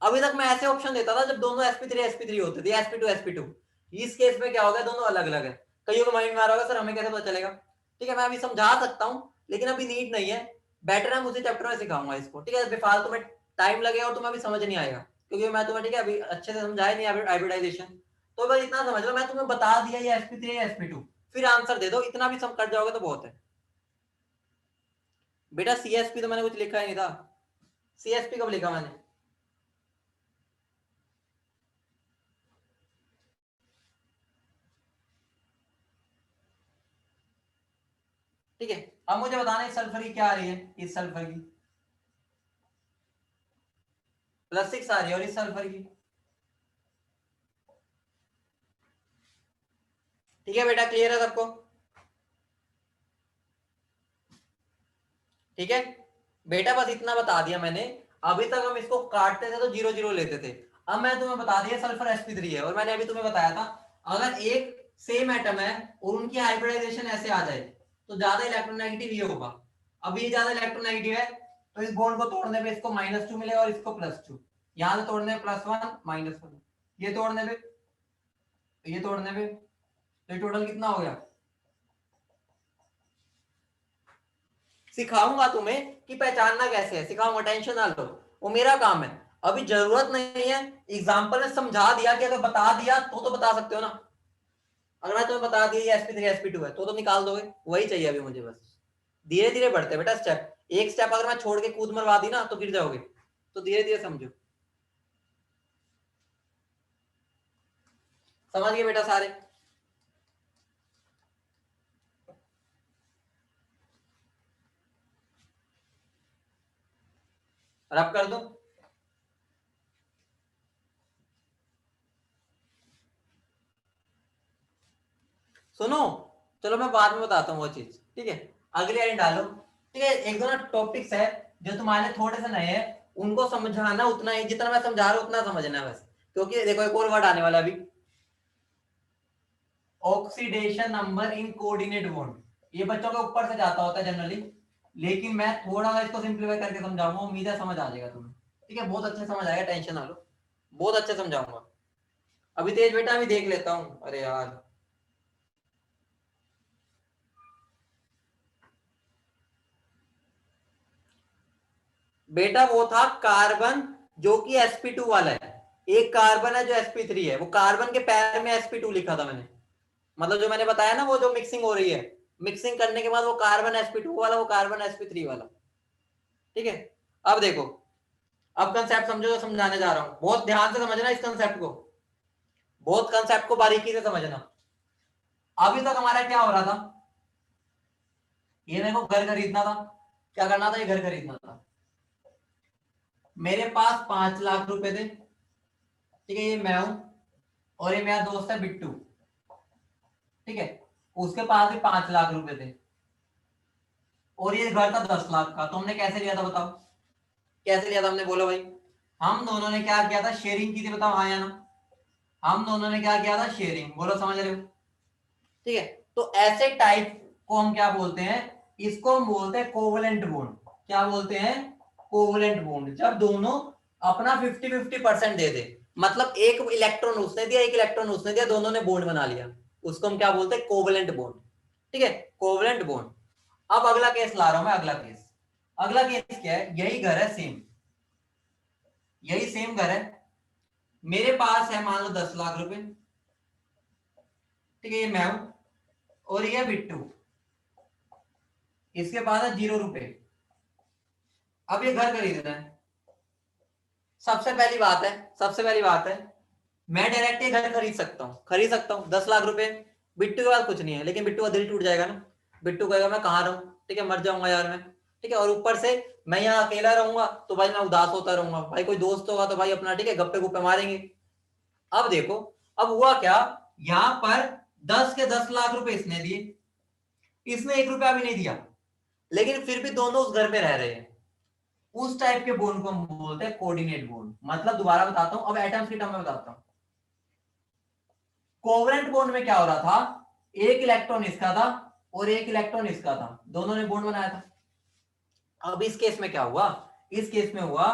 S1: अभी तक मैं ऐसे ऑप्शन देता था जब दोनों sp3 होते थे, sp2 इस केस में क्या हो गया, दोनों अलग अलग है। कईयों को माइंड में आ रहा होगा सर हमें कैसे पता चलेगा। ठीक है, मैं अभी समझा सकता हूँ, लेकिन अभी नीड नहीं है। बेटर है मुझे चैप्टर में सिखाऊंगा इसको। ठीक है, बेफालतू में टाइम लगेगा और तुम्हें अभी समझ नहीं आएगा, क्योंकि मैं तुम्हें ठीक है अभी अच्छे से समझाया नहीं हाइब्रिडाइजेशन। तो बस इतना समझ लो, मैं तुम्हें बता दिया ये sp3 या sp2, फिर आंसर दे दो, इतना भी सब कर जाओगे तो बहुत है। बेटा सीएसपी तो मैंने कुछ लिखा ही नहीं था, सीएसपी कब लिखा मैंने? ठीक है, अब मुझे बताना इस सल्फर की क्या आ रही है, इस सल्फर की +6 आ रही है, और इस सल्फर की? ठीक है बेटा, क्लियर है सबको? ठीक है बेटा, बस इतना बता दिया मैंने। अभी तक हम इसको काटते थे तो 0 0 लेते थे, अब मैं तुम्हें बता दिया सल्फर sp3 है। और मैंने अभी तुम्हें बताया था, अगर एक सेम एटम है और उनकी हाइब्रिडाइजेशन ऐसे आ जाए तो ज्यादा इलेक्ट्रोनेगेटिव ये होगा। अब ये ज्यादा इलेक्ट्रोनेगेटिव है, तो इस बॉन्ड को तोड़ने पे इसको -2 मिलेगा और इसको +2। यहां से तोड़ने पे +1 -1, ये तोड़ने पे, ये तोड़ने पे, तो ये टोटल कितना हो गया? सिखाऊंगा तुम्हें कि पहचानना कैसे है, सिखाऊंगा, टेंशन ना लो, वो मेरा काम है। अभी जरूरत नहीं है, एग्जाम्पल में समझा दिया कि अगर बता दिया तो बता सकते हो ना। अगर मैं तुम्हें बता दिया ये sp3 sp2 है तो निकाल दोगे, वही चाहिए अभी मुझे बस। धीरे धीरे बढ़ते बेटा स्टेप, एक स्टेप अगर मैं छोड़ के कूद मरवा दी ना तो गिर जाओगे, तो धीरे धीरे समझो। समझ गए बेटा सारे? रब कर दो। सुनो, चलो मैं बाद में बताता हूँ वो चीज, ठीक है। अगली लाइन डालो, ठीक है। एक दो ना टॉपिक्स है जो तुम्हारे थोड़े से नए हैं, उनको समझाना उतना ही, जितना मैं समझा रहा हूँ उतना समझना है बस, क्योंकि देखो एक और वर्ड आने वाला अभी, oxidation number in coordinate bond. ये बच्चों के ऊपर से जाता होता है जनरली, लेकिन मैं थोड़ा सा इसको सिंप्लीफाई करके समझाऊंगा, उम्मीद है समझ आ जाएगा तुम्हें, ठीक है। बहुत अच्छे समझ आएगा, टेंशन ना लो, बहुत अच्छे समझाऊंगा। अभी तेज बेटा अभी देख लेता हूँ, अरे यार बेटा वो था कार्बन जो कि sp2 वाला है, एक कार्बन है जो sp3 है, वो कार्बन के पैर में sp2 लिखा था मैंने, मतलब जो मैंने बताया ना वो जो मिक्सिंग हो रही है, मिक्सिंग करने के बाद वो कार्बन sp2 वाला, वो कार्बन sp3 वाला, ठीक है। अब देखो, अब कंसेप्ट समझो जो समझाने जा रहा हूं, बहुत ध्यान से समझना इस कंसेप्ट को, बहुत कंसेप्ट को बारीकी से समझना। अभी तक हमारा क्या हो रहा था, ये मेरे को घर खरीदना था, क्या करना था, ये घर खरीदना था, मेरे पास 5 लाख रुपए थे, ठीक है, ये मैं हूं, और ये मेरा दोस्त है बिट्टू, ठीक है, उसके पास भी 5 लाख रुपए थे, और ये घर था 10 लाख का, तो हमने कैसे लिया था बताओ, कैसे लिया था हमने, बोलो भाई। हम दोनों ने क्या किया था, शेयरिंग की थी, बताओ हाँ या ना। हम दोनों ने क्या किया था, शेयरिंग, बोलो समझ रहे हो, ठीक है। तो ऐसे टाइप को हम क्या बोलते हैं, इसको हम बोलते हैं कोवलेंट बॉन्ड। क्या बोलते हैं, कोवलेंट बॉन्ड, जब दोनों अपना 50-50% दे दे, मतलब एक इलेक्ट्रॉन उसने दिया, एक इलेक्ट्रॉन उसने दिया, दोनों ने बॉन्ड बना लिया, उसको हम क्या बोलते हैं, कोवलेंट बॉन्ड, ठीक है, कोवलेंट बॉन्ड। अब अगला केस ला रहा हूं मैं, अगला केस, अगला केस क्या है, यही घर है सेम, यही सेम घर है, मेरे पास है मान लो 10 लाख रुपए, ठीक है, ये मैं हूं, और ये बिट्टू, इसके पास है 0 रुपए। अब ये घर खरीदना है, सबसे पहली बात है, सबसे पहली बात है, मैं डायरेक्ट ये घर खरीद सकता हूँ, खरीद सकता हूँ, 10 लाख रुपए, बिट्टू के पास कुछ नहीं है, लेकिन बिट्टू का दिल टूट जाएगा ना, बिट्टू कहेगा मैं कहाँ रहूं, ठीक है, मर जाऊंगा यार मैं, ठीक है, और ऊपर से मैं यहाँ अकेला रहूंगा तो भाई मैं उदास होता रहूंगा, भाई कोई दोस्त होगा तो भाई अपना, ठीक है, गप्पे गुप्पे मारेंगे। अब देखो, अब हुआ क्या, यहाँ पर 10 के 10 लाख रुपए इसने दिए, इसने 1 रुपया भी नहीं दिया, लेकिन फिर भी दोनों उस घर में रह रहे हैं, उस टाइप के बोन को हम बोलते हैं कोऑर्डिनेट बोन। मतलब दोबारा बताता हूं, अब एटम्स की टर्म में बताता हूं, कोवलेंट बॉन्ड में क्या हो रहा था, एक इलेक्ट्रॉन इसका था और एक इलेक्ट्रॉन इसका था, दोनों ने बॉन्ड बनाया था। अब इस केस में क्या हुआ, इस केस में हुआ,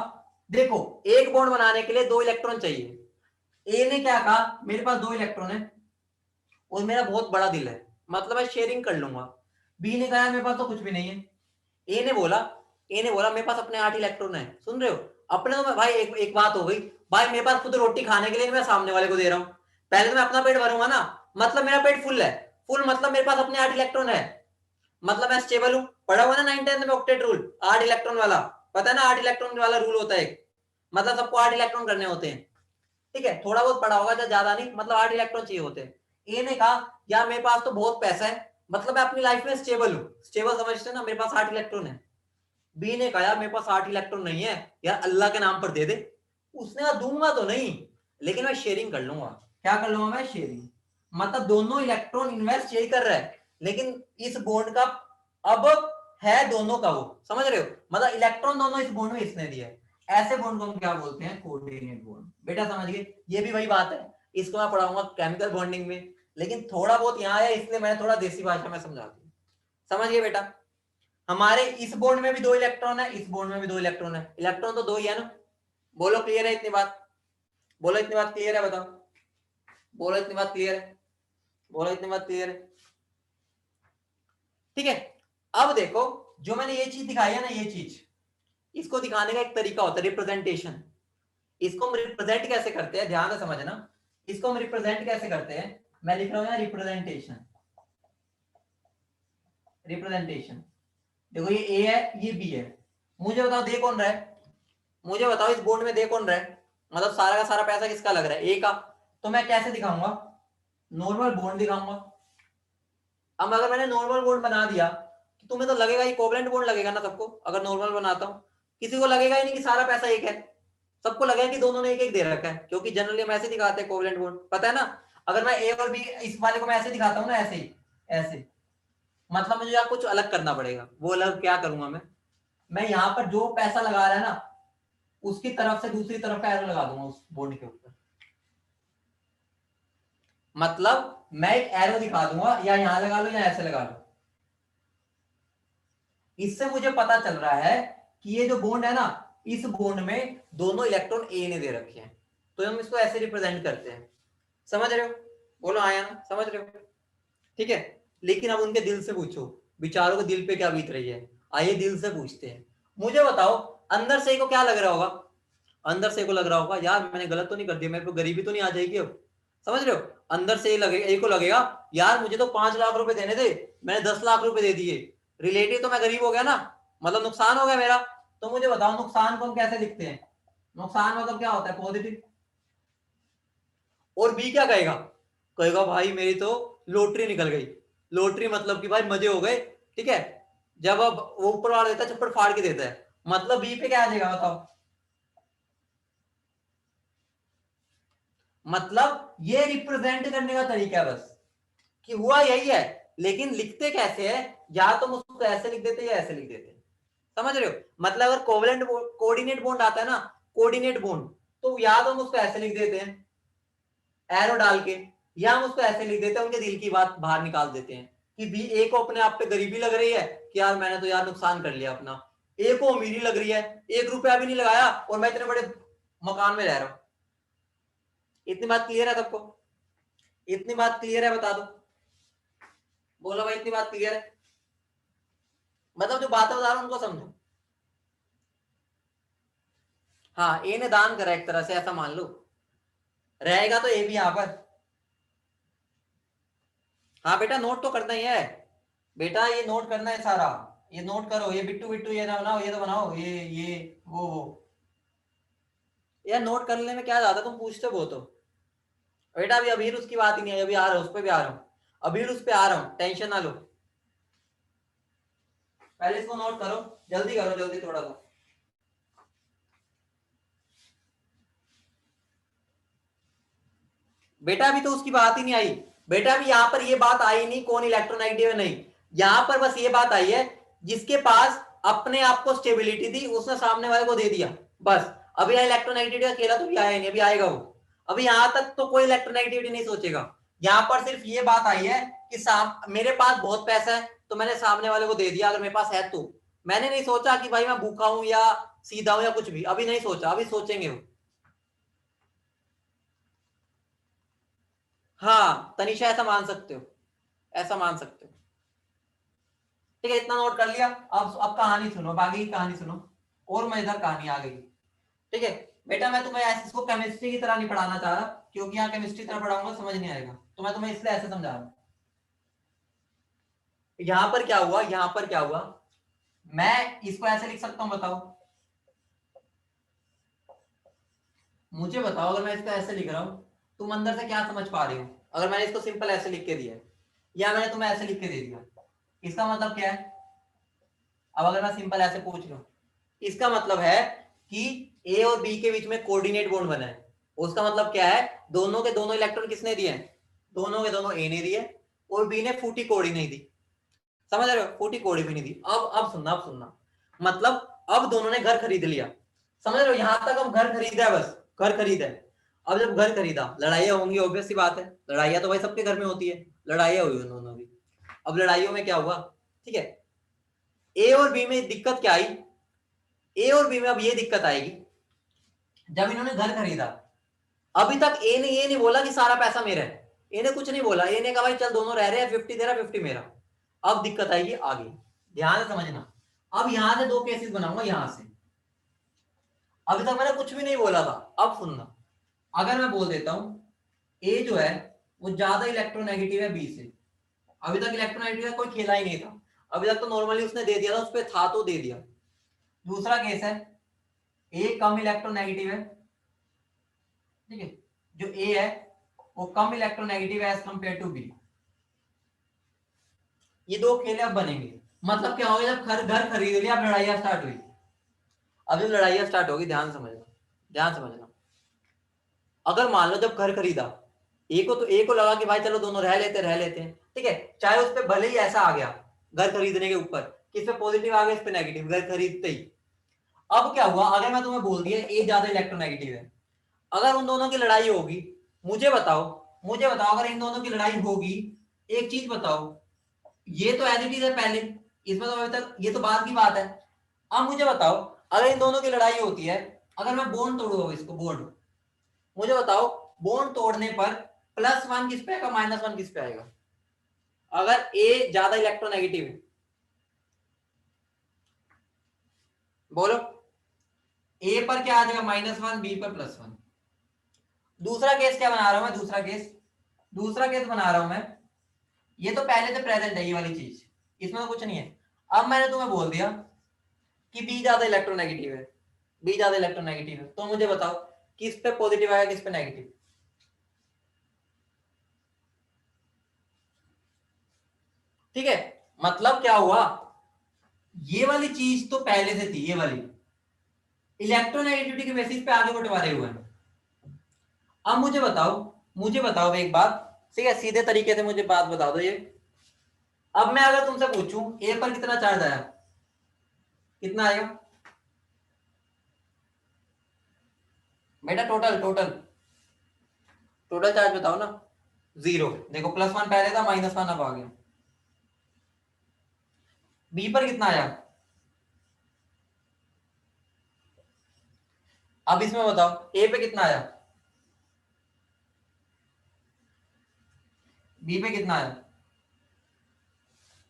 S1: देखो एक बॉन्ड बनाने के लिए 2 इलेक्ट्रॉन चाहिए, ए ने क्या कहा, मेरे पास 2 इलेक्ट्रॉन है और मेरा बहुत बड़ा दिल है, मतलब मैं शेयरिंग कर लूंगा। बी ने कहा मेरे पास तो कुछ भी नहीं है। ए ने बोला, ए ने बोला मेरे पास अपने 8 इलेक्ट्रॉन है, सुन रहे हो, अपने तो मैं भाई एक बात हो गई, भाई मेरे पास खुद रोटी खाने के लिए मैं सामने वाले को दे रहा हूं, पहले तो मैं अपना पेट भरूंगा ना, मतलब मेरा पेट फुल है, फुल मतलब मेरे पास अपने 8 इलेक्ट्रॉन है, मतलब मैं स्टेबल हूं, पढ़ा हुआ ना 9th-10th में ऑक्टेट रूल, 8 इलेक्ट्रॉन वाला, पता है ना 8 इलेक्ट्रॉन वाला रूल होता है, मतलब सबको 8 इलेक्ट्रॉन करने होते हैं, ठीक है, थोड़ा बहुत पढ़ा होगा, ज्यादा नहीं, मतलब 8 इलेक्ट्रॉन चाहिए होते हैं। ए ने कहा यार मेरे पास तो बहुत पैसा है, मतलब मैं अपनी लाइफ में स्टेबल हूँ, स्टेबल समझते ना, मेरे पास 8 इलेक्ट्रॉन है। बी ने कहा यार मेरे पास 8 इलेक्ट्रॉन नहीं है, यार अल्लाह के नाम पर दे दे, उसने कहा दूंगा तो नहीं, लेकिन मैं शेयरिंग कर लूंगा, क्या कर लूंगा मैं, शेयरिंग, मतलब दोनों इलेक्ट्रॉन इन्वेस्ट यही कर रहा है, लेकिन इस बॉन्ड का अब है दोनों का वो, समझ रहे हो, मतलब इलेक्ट्रॉन दोनों इस बॉन्ड में इसने दिया है, ऐसे बॉन्ड को हम क्या बोलते हैं, कोऑर्डिनेट बॉन्ड। बेटा समझ गए, ये भी वही बात है, इसको मैं पढ़ाऊंगा केमिकल बॉन्डिंग में, लेकिन थोड़ा बहुत यहाँ है इसलिए मैंने थोड़ा देसी भाषा में समझा दिया, समझ गए बेटा। हमारे इस बॉन्ड में भी 2 इलेक्ट्रॉन है, इस बॉन्ड में भी 2 इलेक्ट्रॉन है, इलेक्ट्रॉन तो 2 ही है ना, बोलो क्लियर है इतनी बात, बोलो इतनी बात क्लियर है, बताओ, बोलो इतनी बात क्लियर है, बोलो इतनी बात क्लियर है, ठीक है। अब देखो, जो मैंने ये चीज दिखाई है ना, ये चीज, इसको दिखाने का एक तरीका होता है रिप्रेजेंटेशन, इसको हम रिप्रेजेंट कैसे करते हैं, ध्यान से समझना, इसको हम रिप्रेजेंट कैसे करते हैं, मैं लिख रहा हूं यहाँ रिप्रेजेंटेशन, रिप्रेजेंटेशन, देखो ये ए है ये बी है, मुझे बताओ दे कौन रहा है, मुझे बताओ इस बोर्ड में दे कौन रहा है, मतलब सारा का सारा पैसा किसका लग रहा है, ए का, तो मैं कैसे दिखाऊंगा, नॉर्मल बॉन्ड दिखाऊंगा। अब अगर मैंने नॉर्मल बॉन्ड बना दिया तो तुम्हें तो लगेगा ये कोवलेंट बॉन्ड लगेगा ना सबको, अगर नॉर्मल बनाता हूं, किसी को लगेगा ही नहीं कि सारा पैसा एक है, सबको लगेगा कि दोनों ने एक एक दे रखा है, क्योंकि जनरली हम ऐसे दिखाते हैं कोवलेंट बॉन्ड, पता है ना। अगर मैं ए और बी इस वाले को मैं ऐसे दिखाता हूँ ना, ऐसे ही ऐसे, मतलब मुझे यहाँ कुछ अलग करना पड़ेगा। वो अलग क्या करूंगा मैं यहाँ पर जो पैसा लगा रहा है ना उसकी तरफ से दूसरी तरफ का एरो लगा दूंगा उस बोर्ड के ऊपर। मतलब मैं एक एरो दिखा दूंगा, या यहां लगा लो या ऐसे लगा लो। इससे मुझे पता चल रहा है कि ये जो बॉन्ड है ना, इस बॉन्ड में दोनों इलेक्ट्रॉन ए ने दे रखे हैं, तो हम इसको ऐसे रिप्रेजेंट करते हैं। समझ रहे हो? बोलो आया ना, समझ रहे हो? ठीक है। लेकिन अब उनके दिल से पूछो, बेचारों को दिल पे क्या बीत रही है। आइए दिल से पूछते हैं। मुझे बताओ, अंदर से को क्या लग रहा होगा? अंदर से को लग रहा होगा यार मैंने गलत तो नहीं कर दिया, मेरे को गरीबी तो नहीं आ जाएगी अब। समझ रहे हो? अंदर से ए को लगेगा यार मुझे तो 5 लाख रुपए देने थे, मैंने 10 लाख रुपए दे दिए, रिलेटिव तो मैं गरीब हो गया ना, मतलब नुकसान हो गया मेरा। तो मुझे बताओ नुकसान को हम कैसे लिखते हैं? नुकसान मतलब क्या होता है? पॉजिटिव। और बी क्या कहेगा? कहेगा भाई मेरी तो लॉटरी निकल गई। लॉटरी मतलब कि भाई मजे हो गए। ठीक है, जब अब वो ऊपर वाला देता है चप्पड़ फाड़ के देता है, मतलब बी पे क्या आ जाएगा बताओ? मतलब ये रिप्रेजेंट करने का तरीका है बस, कि हुआ यही है। लेकिन लिखते कैसे है? या तो हम उसको ऐसे लिख देते या ऐसे लिख देते। समझ रहे हो? मतलब अगर कोवेलेंट कोऑर्डिनेट बॉन्ड आता है ना, कोऑर्डिनेट बॉन्ड, तो या तो हम उसको ऐसे लिख देते हैं एरो डाल के, या हम उसको ऐसे लिख देते हैं, उनके दिल की बात बाहर निकाल देते हैं कि भी ए को अपने आप पे गरीबी लग रही है कि यार मैंने तो यार नुकसान कर लिया अपना, ए को अमीरी लग रही है, 1 रुपया भी नहीं लगाया और मैं इतने बड़े मकान में रह रहा हूं। इतनी बात क्लियर है सबको? इतनी बात क्लियर है? बता दो, बोलो भाई इतनी बात क्लियर है? मतलब जो बातें बता रहा हूं उनको समझो। हाँ, ए ने दान करा एक तरह से, ऐसा मान लो, रहेगा तो ए भी यहां पर। हाँ बेटा नोट तो करना ही है, बेटा ये नोट करना है सारा, ये नोट करो, ये बिट्टू बिट्टू ये ना बनाओ, ये तो बनाओ, ये वो यार नोट करने में क्या ज्यादा, तुम पूछते बहुत हो। बेटा अभी अभी उसकी बात ही नहीं है, अभी आ रहा हूँ उस पर भी आ रहा हूँ, अभी उस पर आ रहा हूँ, टेंशन ना लो। पहले इसको नोट करो, जल्दी करो, जल्दी थोड़ा सा। बेटा अभी तो उसकी बात ही नहीं आई। बेटा अभी यहाँ पर ये बात आई नहीं कौन इलेक्ट्रोनेगेटिव है, नहीं, यहाँ पर बस ये बात आई है जिसके पास अपने आप को स्टेबिलिटी थी उसने सामने वाले को दे दिया, बस। अभी इलेक्ट्रोनेगेटिविटी अकेला तो भी आया नहीं, अभी आएगा वो। अभी यहां तक तो कोई इलेक्ट्रोनेगेटिविटी नहीं सोचेगा। यहाँ पर सिर्फ ये बात आई है कि मेरे पास बहुत पैसा है तो मैंने सामने वाले को दे दिया, अगर मेरे पास है तो। मैंने नहीं सोचा कि भाई मैं भूखा हूं या सीधा हूं या कुछ भी, अभी नहीं सोचा, अभी सोचेंगे वो। हाँ तनिषा ऐसा मान सकते हो, ऐसा मान सकते हो। ठीक है, इतना नोट कर लिया। अब कहानी सुनो, बाकी की कहानी सुनो, और मजेदार कहानी आ गई। ठीक है बेटा, मैं तुम्हें ऐसे इसको केमिस्ट्री की तरह नहीं पढ़ाना चाह रहा, क्योंकि यहाँ केमिस्ट्री तरह पढ़ाऊंगा समझ नहीं आएगा, तो मैं तुम्हें इसलिए ऐसे समझा रहा हूँ। यहाँ पर क्या हुआ, यहाँ पर क्या हुआ, मैं इसको ऐसे लिख सकता हूँ, बताओ मुझे बताओ, अगर मैं इसको ऐसे लिख रहा हूँ तुम अंदर से क्या समझ पा रहे हो? अगर मैंने इसको सिंपल ऐसे लिख के दिया है, या मैंने तुम्हें ऐसे लिख के दे दिया, इसका मतलब क्या है? अब अगर मैं सिंपल ऐसे पूछ रहा हूँ, इसका मतलब है कि ए और बी के बीच में कोऑर्डिनेट बॉन्ड बना है। उसका मतलब क्या है? दोनों के दोनों इलेक्ट्रॉन किसने दिए हैं? दोनों के दोनों ए ने दिए, और बी ने फूटी कोड़ी नहीं दी। समझ रहे हो? फूटी कोड़ी भी नहीं दी। अब सुनना, अब सुनना, मतलब अब दोनों ने घर खरीद लिया। समझ रहे हो? यहां तक अब घर खरीदा है, बस घर खरीदा है। अब जब घर खरीदा, लड़ाइयां होंगी, ऑब्वियस सी बात है, लड़ाइयां तो भाई सबके घर में होती है, लड़ाइयां हुई उन दोनों की। अब लड़ाइयों में क्या हुआ? ठीक है, ए और बी में दिक्कत क्या आई? ए और बी में अब ये दिक्कत आएगी, जब इन्होंने घर खरीदा, अभी तक ए ने ये नहीं बोला कि सारा पैसा मेरा है, ए ने कुछ नहीं बोला, ए ने कहा भाई चल दोनों रह रहे हैं, 50 तेरा 50 मेरा। अब दिक्कत आएगी आगे, ध्यान से समझना। अब यहां से दो केसेस बनाऊंगा, यहां से, अभी तक मैंने कुछ भी नहीं बोला था, अब सुनना। अगर मैं बोल देता हूं ए जो है वो ज्यादा इलेक्ट्रोनेगेटिव है बी से, अभी तक इलेक्ट्रोनेगेटिव का कोई खेला ही नहीं था, अभी तक तो नॉर्मली उसने दे दिया था, उस पर था तो दे दिया। दूसरा केस है ए कम इलेक्ट्रोनेगेटिव है, ठीक है, जो ए है वो कम इलेक्ट्रोनेगेटिव है एज कंपेयर टू बी। ये दो खेले अब बनेंगे, मतलब क्या होगा, जब घर खरीद लिया, अब लड़ाइयां स्टार्ट हुई। अब जब लड़ाइयां स्टार्ट होगी, ध्यान समझना, ध्यान समझना। अगर मान लो जब घर खरीदा, ए को लगा कि भाई चलो दोनों रह लेते हैं, ठीक है, चाहे उस पर भले ही ऐसा आ गया घर खरीदने के ऊपर कि इस पे पॉजिटिव आ गया, इस पे नेगेटिव, घर खरीदते ही। अब क्या हुआ, अगर मैं तुम्हें बोल दिया ए ज्यादा इलेक्ट्रोनेगेटिव है, अगर उन दोनों की लड़ाई होगी, मुझे बताओ अगर इन दोनों की लड़ाई होगी, एक चीज बताओ, ये तो एज इट इज है पहले, इसमें तो अभी तक ये तो बाद की बात है। अब मुझे बताओ अगर इन दोनों की लड़ाई होती है, अगर मैं बॉन्ड तोड़ूंगा, इसको बॉन्ड, मुझे बताओ बॉन्ड तोड़ने पर +1 किस पे आएगा, -1 किस पे आएगा, अगर ए ज्यादा इलेक्ट्रोनेगेटिव है, बोलो। ए पर क्या आ जाएगा, -1, बी पर +1। दूसरा केस क्या बना रहा हूं मैं, दूसरा केस बना रहा हूं मैं, ये तो पहले से प्रेजेंट है ये वाली चीज, इसमें तो कुछ नहीं है। अब मैंने तुम्हें बोल दिया कि बी ज्यादा इलेक्ट्रोनेगेटिव है, तो मुझे बताओ किस पे पॉजिटिव आएगा, किस पे नेगेटिव। ठीक है, मतलब क्या हुआ, ये वाली चीज तो पहले से थी, ये वाली इलेक्ट्रोनेगेटिविटी के बेसिस पे आगे बंटवारे हुए हैं। अब मुझे बताओ एक बात, ठीक है, सीधे तरीके से मुझे बात बता दो ये। अब मैं अगर तुमसे पूछूं ए पर कितना चार्ज आया, कितना आएगा बेटा, टोटल टोटल टोटल चार्ज बताओ ना। 0, देखो +1 पहले था, -1 अब आ गया। बी पर कितना आया, अब इसमें बताओ ए पे कितना आया, बी पे कितना आया।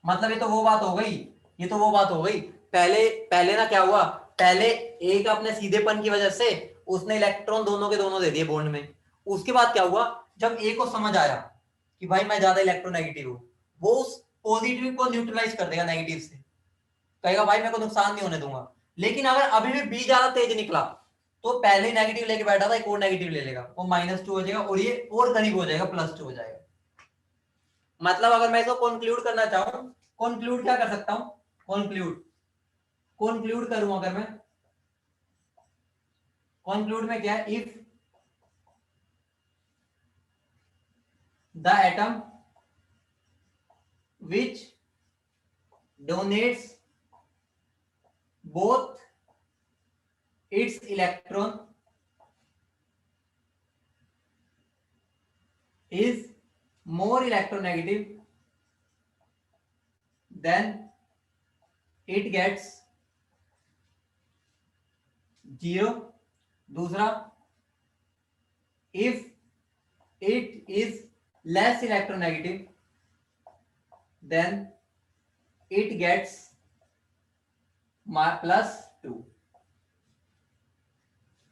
S1: मतलब ये तो वो बात हो गई, पहले पहले ना क्या हुआ, पहले ए का अपने सीधेपन की वजह से उसने इलेक्ट्रॉन दोनों के दोनों दे दिए बॉन्ड में। उसके बाद क्या हुआ, जब ए को समझ आया कि भाई मैं ज्यादा इलेक्ट्रोनेगेटिव हूं, वो उस पॉजिटिव को न्यूट्रलाइज कर देगा नेगेटिव से, कहेगा भाई मेरे को नुकसान नहीं होने दूंगा। लेकिन अगर अभी भी बी ज्यादा तेज निकला, तो पहले नेगेटिव लेके बैठा था, एक और नेगेटिव ले लेगा, वो -2 हो जाएगा, और ये और करीब हो जाएगा, +2 हो जाएगा। मतलब अगर मैं इसको कंक्लूड करना चाहूं, कंक्लूड क्या कर सकता हूं, कंक्लूड कंक्लूड करूं अगर मैं, कंक्लूड में क्या है, if the atom which donates both its electron is more electronegative then it gets 0। दूसरा, if it is less electronegative then it gets +2।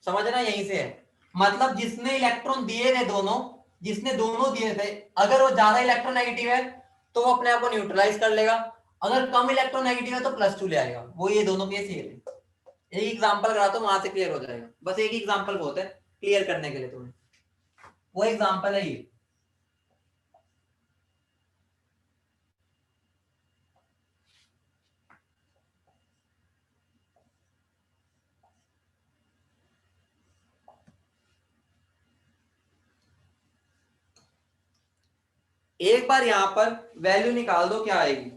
S1: समझना यहीं से है, मतलब जिसने इलेक्ट्रॉन दिए थे दोनों, जिसने दोनों दिए थे, अगर वो ज्यादा इलेक्ट्रोनेगेटिव है तो वो अपने आप को न्यूट्रलाइज कर लेगा, अगर कम इलेक्ट्रोनेगेटिव है तो +2 ले आएगा। वो ये दोनों केस ये है। एक एग्जांपल कराता हूं, वहां से क्लियर हो जाएगा, बस एक एग्जांपल बहुत है क्लियर करने के लिए तुम्हें, वो एग्जांपल है ये। एक बार यहां पर वैल्यू निकाल दो, क्या आएगी,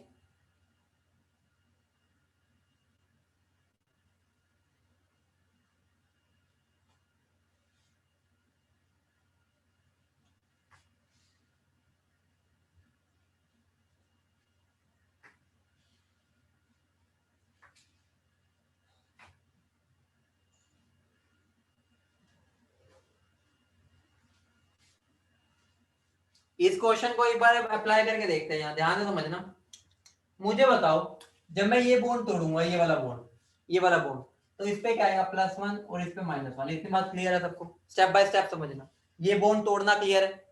S1: इस क्वेश्चन को एक बार अप्लाई करके देखते हैं, यहाँ ध्यान से समझना। मुझे बताओ जब मैं ये बॉन्ड तोड़ूंगा, ये वाला बॉन्ड, तो इस पे क्या आएगा, +1 और इस पे -1। इतनी बात क्लियर है सबको, स्टेप बाय स्टेप समझना, ये बॉन्ड तोड़ना क्लियर है।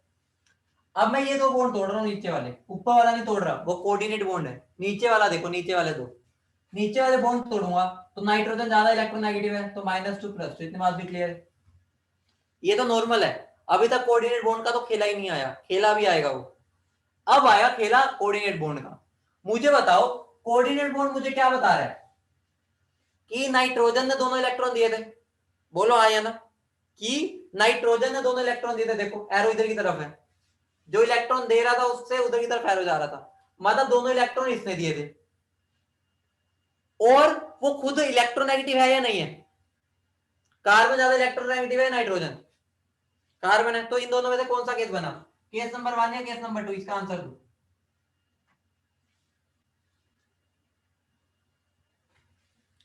S1: अब मैं ये दो बॉन्ड तोड़ रहा हूँ, नीचे वाले, ऊपर वाला नहीं तोड़ रहा, वो कोऑर्डिनेट बॉन्ड है, नीचे वाला देखो, नीचे वाले दो, नीचे वाले बॉन्ड तोड़ूंगा तो नाइट्रोजन ज्यादा इलेक्ट्रोनेगेटिव है, तो -2 +2, इतनी बात भी क्लियर है। ये तो नॉर्मल है, अभी तक कोऑर्डिनेट बॉन्ड का तो खेला ही नहीं आया, खेला भी आएगा वो। अब आया खेला कोऑर्डिनेट बॉन्ड का। मुझे बताओ कोऑर्डिनेट बॉन्ड मुझे क्या बता रहा है, कि नाइट्रोजन ने दोनों इलेक्ट्रॉन दिए थे, बोलो हाँ या ना, कि नाइट्रोजन ने दोनों इलेक्ट्रॉन दिए थे, देखो एरो इधर की तरफ है, जो इलेक्ट्रॉन दे रहा था उससे उधर की तरफ एरो जा रहा था, मतलब दोनों इलेक्ट्रॉन इसने दिए थे, और वो खुद इलेक्ट्रोनेगेटिव है या नहीं है? कार्बन ज्यादा इलेक्ट्रोनेगेटिव है, नाइट्रोजन कार्बन है, तो इन दोनों में से कौन सा केस बना? केस नंबर 1 या केस नंबर 2? इसका आंसर दो।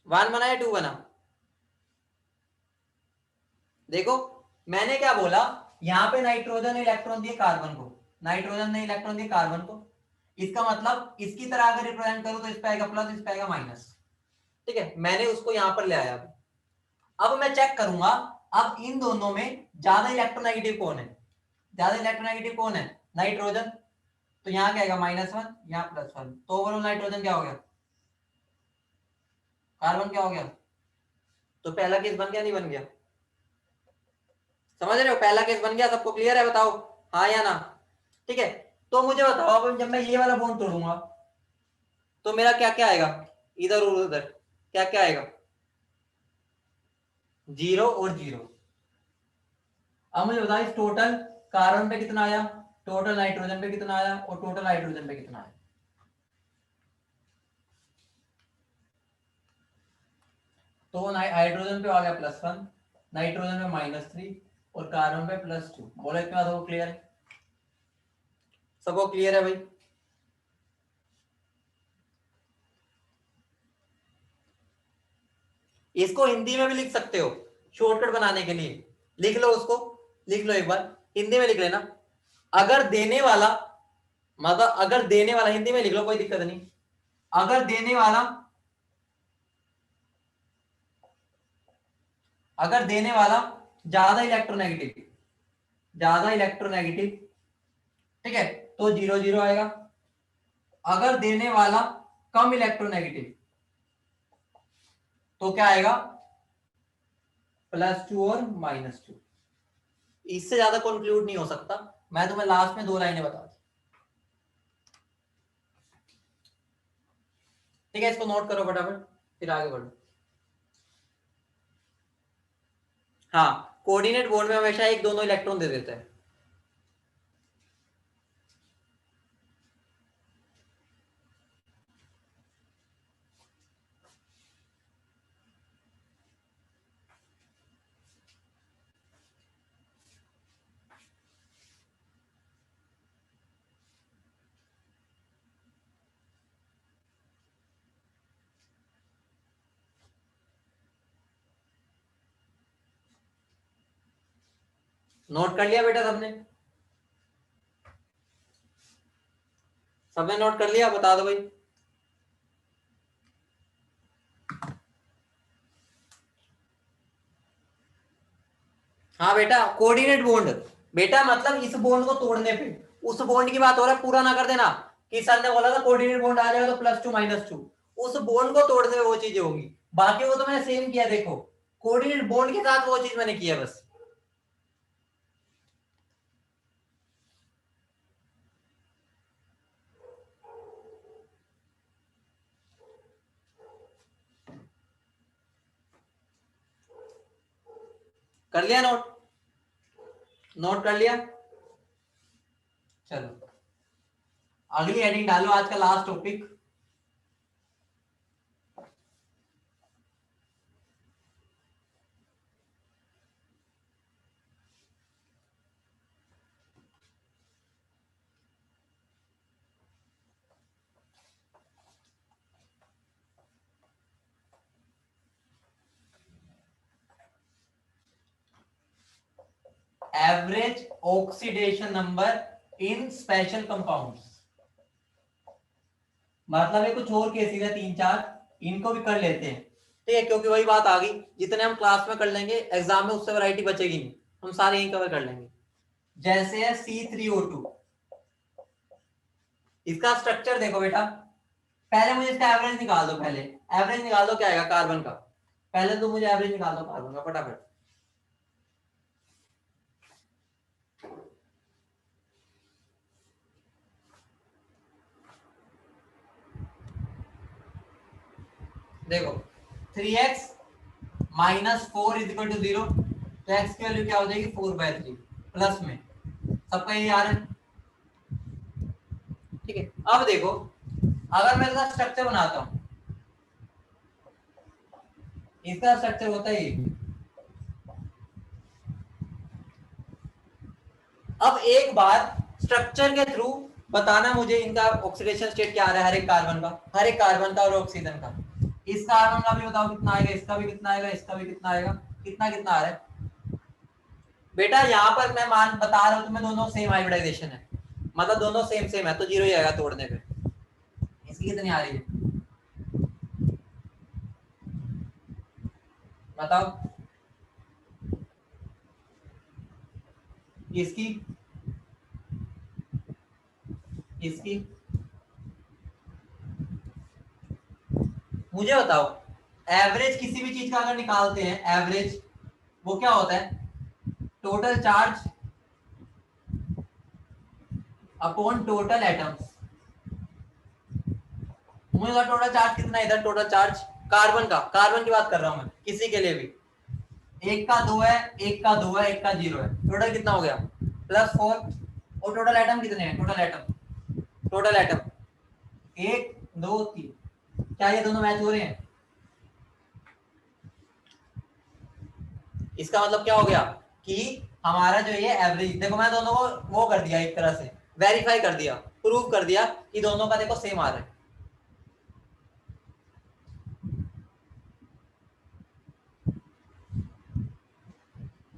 S1: 1 बना या 2 बना? देखो मैंने क्या बोला, यहां पे नाइट्रोजन ने इलेक्ट्रॉन दिए कार्बन को, नाइट्रोजन ने इलेक्ट्रॉन दिए कार्बन को, इसका मतलब इसकी तरह अगर रिप्रेजेंट करूं तो इस पे आएगा प्लस, इस पे आएगा माइनस, ठीक है, मैंने उसको यहां पर ले आया। अब मैं चेक करूंगा, अब इन दोनों में ज्यादा इलेक्ट्रोनेगेटिव कौन है? ज्यादा इलेक्ट्रोनेगेटिव कौन है? नाइट्रोजन, तो यहाँ क्या आएगा -1, यहाँ +1, तो ओवरऑल नाइट्रोजन क्या हो गया, कार्बन क्या हो गया? तो पहला केस बन गया नहीं बन गया? समझ रहे हो, पहला केस बन गया, सबको क्लियर है? बताओ हाँ या ना। ठीक है, तो मुझे बताओ अब जब मैं ये वाला बॉन्ड तोड़ूंगा तो मेरा क्या क्या आएगा, इधर और उधर क्या क्या आएगा? 0 और 0। अब मुझे बताओ इस टोटल कार्बन पे कितना आया, टोटल नाइट्रोजन पे कितना आया, और टोटल हाइड्रोजन पे कितना आया? तो हाइड्रोजन पे आ गया +1, नाइट्रोजन पे -3 और कार्बन पे +2। बोलो इतना सबको क्लियर है? सबको क्लियर है भाई? इसको हिंदी में भी लिख सकते हो शॉर्टकट बनाने के लिए, लिख लो उसको, लिख लो एक बार हिंदी में लिख लेना। अगर देने वाला, मतलब अगर देने वाला, हिंदी में लिख लो कोई दिक्कत नहीं, अगर देने वाला, अगर देने वाला ज्यादा इलेक्ट्रोनेगेटिव, ज्यादा इलेक्ट्रोनेगेटिव, ठीक है, तो 0 0 आएगा। अगर देने वाला कम इलेक्ट्रोनेगेटिव तो क्या आएगा, +2 और -2। इससे ज्यादा कंक्लूड नहीं हो सकता, मैं तुम्हें लास्ट में 2 लाइनें बता दी। ठीक है, इसको नोट करो फटाफट, फिर आगे बढ़ो। हाँ, कोऑर्डिनेट बॉन्ड में हमेशा एक दोनों इलेक्ट्रॉन दे देते हैं। नोट कर लिया बेटा सबने? सबने नोट कर लिया? बता दो भाई। हाँ बेटा, कोऑर्डिनेट बॉन्ड, बेटा मतलब इस बॉन्ड को तोड़ने पे, उस बॉन्ड की बात हो रहा है, पूरा ना कर देना कि सर ने बोला था कोऑर्डिनेट बॉन्ड आ जाएगा तो +2 -2, उस बॉन्ड को तोड़ने में वो चीजें होंगी, बाकी वो तो मैंने सेम किया। देखो कोऑर्डिनेट बॉन्ड के साथ वो चीज मैंने किया बस। कर लिया नोट? नोट कर लिया? चलो अगली हेडिंग डालो, आज का last topic. Average oxidation number in special compounds, मतलब है कुछ और केसेस है 3 4, इनको भी कर लेते हैं। ठीक है, क्योंकि वही बात आ गई, जितने हम क्लास में कर लेंगे एग्जाम में उससे वैरायटी बचेगी नहीं, हम सारे यही कवर कर लेंगे। जैसे है C3O2, इसका स्ट्रक्चर देखो बेटा, पहले मुझे इसका एवरेज निकाल दो, पहले एवरेज निकाल दो क्या आएगा कार्बन का, पहले तो मुझे एवरेज निकाल दो कार्बन का फटाफट। देखो 3x -4 = 0, तो x की वैल्यू क्या हो जाएगी 4/3 प्लस में, सबका ये आ रहा है, ठीक है, अब देखो अगर मैं इसका स्ट्रक्चर बनाता हूं, इसका स्ट्रक्चर होता है ये। अब एक बार स्ट्रक्चर के थ्रू बताना मुझे इनका ऑक्सीडेशन स्टेट क्या आ रहा है, हर एक कार्बन का, हर एक कार्बन का और ऑक्सीजन का। इस कार्बन का भी बताओ कितना आएगा, इसका भी कितना आएगा, इसका भी कितना आएगा, कितना कितना आ रहा है बेटा। यहाँ पर मैं मान बता रहा हूँ तुम्हें, दोनों सेम हाइब्रिडाइजेशन है, मतलब दोनों सेम सेम है, तो जीरो ही आएगा तोड़ने पे। इसकी कितनी आ रही है बताओ, इसकी, इसकी, मुझे बताओ एवरेज किसी भी चीज का अगर निकालते हैं एवरेज, वो क्या होता है, total charge upon total atoms. मुझे टोटल चार्ज कितना है इधर, टोटल चार्ज कार्बन का, कार्बन की बात कर रहा हूं मैं, किसी के लिए भी, एक का दो है, एक का दो है, एक का जीरो है, टोटल कितना हो गया +4। और टोटल एटम कितने हैं, टोटल एटम, टोटल एटम 1 2 3, क्या ये दोनों मैच हो रहे हैं? इसका मतलब क्या हो गया कि हमारा जो ये एवरेज, देखो मैं दोनों को वो कर दिया, एक तरह से वेरीफाई कर दिया, प्रूव कर दिया कि दोनों का देखो सेम आ रहा है।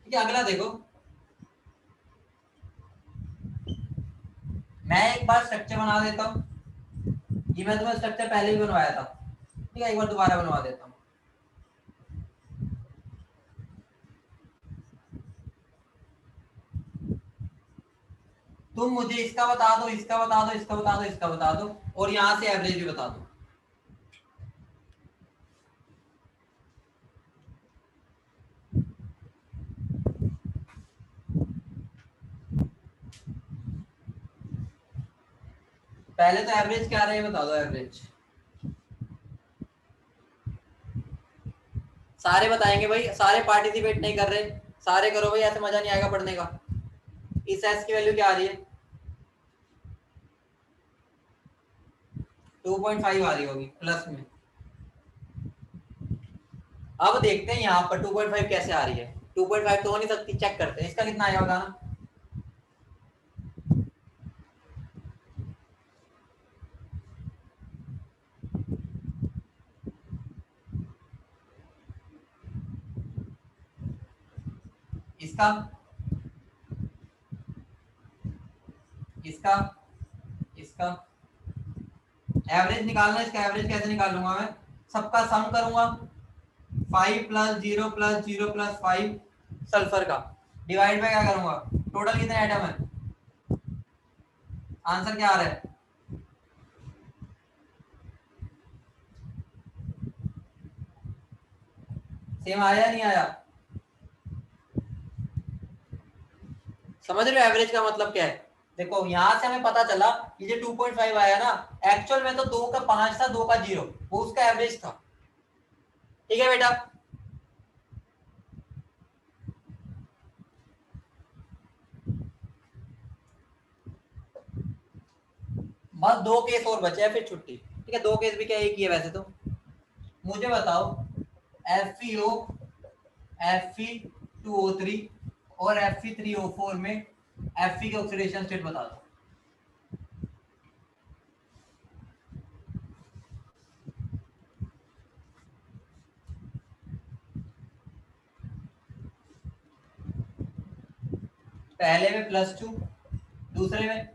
S1: ठीक है, अगला देखो, मैं एक बार स्ट्रक्चर बना देता हूं, ये मैं तुम्हें स्ट्रक्चर पहले भी बनवाया था, ठीक है, एक बार दोबारा बनवा देता हूं। तुम मुझे इसका बता दो, इसका बता दो, इसका बता दो, इसका बता दो, और यहां से एवरेज भी बता दो। पहले तो एवरेज क्या रहा है बता दो, एवरेज सारे बताएंगे भाई, सारे पार्टिसिपेट नहीं कर रहे, सारे करो भाई, ऐसे मजा नहीं आएगा पढ़ने का। इस एस की वैल्यू क्या आ रही है, 2.5 आ रही होगी प्लस में। अब देखते हैं यहाँ पर 2.5 कैसे आ रही है, 2.5 तो हो नहीं सकती, चेक करते हैं इसका कितना आएगा बताना। इसका, इसका, इसका एवरेज निकालना, इसका एवरेज कैसे निकालूंगा मैं, सबका सम करूंगा, 5 + 0 + 0 + 5 सल्फर का, डिवाइड में क्या करूंगा, टोटल कितने आइटम है, आंसर क्या आ रहा है, सेम आया नहीं आया, समझ रहे हो एवरेज का मतलब क्या है। देखो यहां से हमें पता चला कि जो 2.5 आया ना, एक्चुअल में तो 2 का 5 था, 2 का 0, वो उसका एवरेज था। ठीक है बेटा, बस 2 केस और बचे हैं फिर छुट्टी। ठीक है, 2 केस भी क्या, एक ही है वैसे तो। मुझे बताओ FeO, Fe2O3 और Fe3O4 में Fe के ऑक्सीडेशन स्टेट बता दो। पहले में +2, दूसरे में,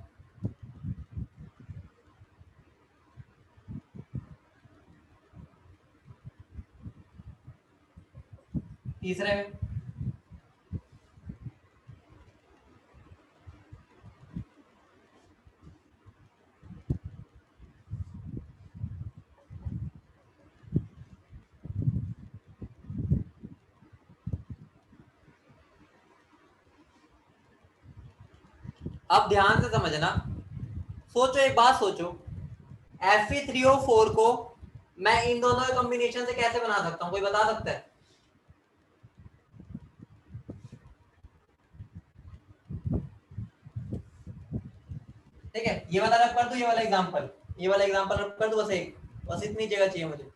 S1: तीसरे में, अब ध्यान से समझना, सोचो एक बात सोचो, Fe3O4 को मैं इन दोनों के कॉम्बिनेशन से कैसे बना सकता हूं, कोई बता सकता है। ठीक है, ये वाला रब कर दो, ये वाला एग्जांपल, ये वाला एग्जांपल रब कर दो, बस एक, बस इतनी जगह चाहिए मुझे।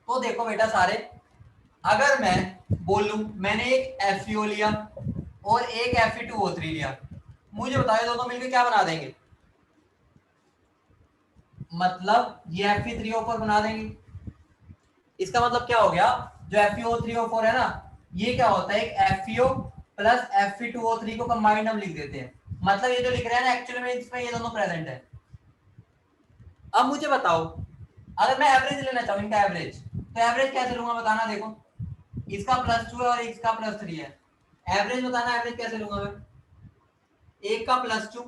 S1: तो देखो बेटा सारे, अगर मैं बोलूं मैंने एक FeO लिया और एक Fe2O3 लिया, मुझे बताओ दोनों मिलकर क्या बना देंगे? मतलब ये Fe3O4 बना देंगे। इसका मतलब क्या हो गया, जो FeO3O4 है ना, ये क्या होता है, एक FeO प्लस Fe2O3 को कंबाइंड हम लिख देते हैं। मतलब ये जो लिख रहे हैं ना, एक्चुअली में इसमें ये दोनों प्रेजेंट है। अब मुझे बताओ, अगर मैं एवरेज लेना चाहूँ इनका एवरेज, तो एवरेज कैसे लूंगा बताना। देखो इसका +2 है और इसका +3 है, एवरेज बताना, एवरेज कैसे लूंगा मैं? एक का +2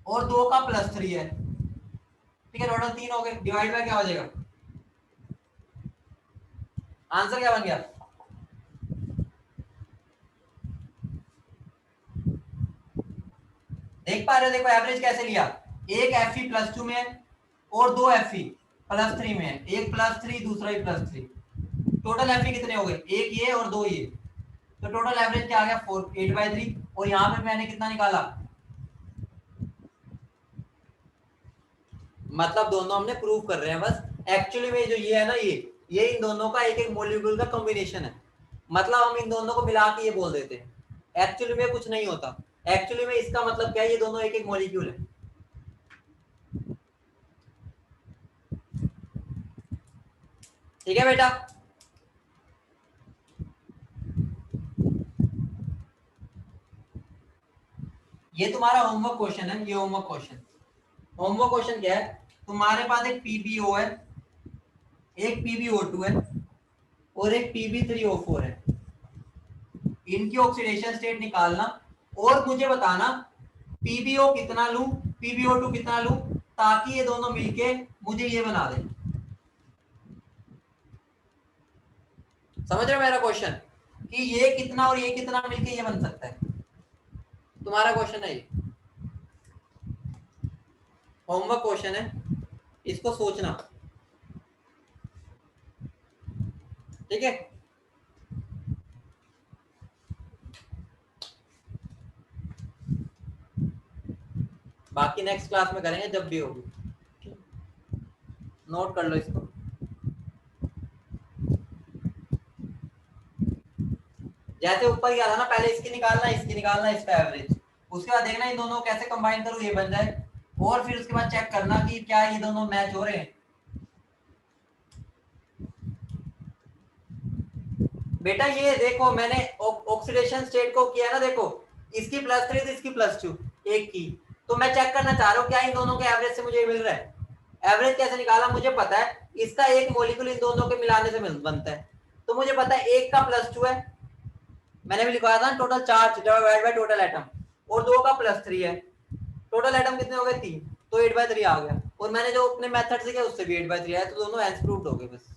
S1: और दो का +3 है, ठीक है, टोटल 3 हो गए, डिवाइड बाय क्या हो जाएगा, आंसर क्या बन गया? देख पा रहे हो, देखो एवरेज कैसे लिया, एक Fe +2 में है और दो Fe +3 में है, एक +3 दूसरा ही +3, टोटल Fe कितने हो गए, एक ये और दो ये, तो टोटल एवरेज क्या आ गया 8/3। और यहाँ पे मैंने कितना निकाला, मतलब दोनों हमने प्रूव कर रहे हैं बस। एक्चुअली में जो ये है ना, ये इन दोनों का एक एक मॉलिक्यूल का कॉम्बिनेशन है, मतलब हम इन दोनों को मिला के ये बोल देते हैं। एक्चुअली में कुछ नहीं होता, एक्चुअली में इसका मतलब क्या है, ये दोनों एक एक मॉलिक्यूल है। ठीक है बेटा, ये तुम्हारा होमवर्क क्वेश्चन है, ये होमवर्क क्वेश्चन। होमवर्क क्वेश्चन क्या है, तुम्हारे पास एक PbO है, एक PbO2 है और एक Pb3O4 है, इनकी ऑक्सीडेशन स्टेट निकालना और मुझे बताना PbO कितना लूं, PbO2 कितना लूं, ताकि ये दोनों मिलके मुझे ये बना दे। समझ रहे हो मेरा क्वेश्चन, कि ये कितना और ये कितना मिलके ये बन सकता है, तुम्हारा क्वेश्चन है ये, होमवर्क क्वेश्चन है, इसको सोचना। ठीक है, बाकी नेक्स्ट क्लास में करेंगे जब भी होगी, नोट कर लो इसको। जैसे ऊपर किया था ना, पहले इसकी निकालना, इसकी निकालना, इसका एवरेज, उसके बाद देखना इन दोनों को कैसे कंबाइन करूं ये बन जाए, और फिर उसके बाद चेक करना कि क्या ये दोनों मैच हो रहे हैं। बेटा ये देखो मैंने ऑक्सीडेशन स्टेट को किया ना, देखो इसकी +3 तो इसकी +2 एक की, तो मैं चेक करना चाह रहा हूँ क्या इन दोनों के एवरेज से मुझे मिल रहा है। एवरेज कैसे निकाला, मुझे पता है इसका एक मॉलिक्यूल इन दोनों के मिलाने से बनता है, तो मुझे पता है एक का +2 है, मैंने भी लिखवाया था total charge divide by total atom, और दो का +3 है, टोटल एटम कितने हो गए 3, तो 8/3 आ गया, और मैंने जो अपने मेथड से किया उससे भी 8/3 आया, तो दोनों हेंस प्रूव्ड हो गए बस।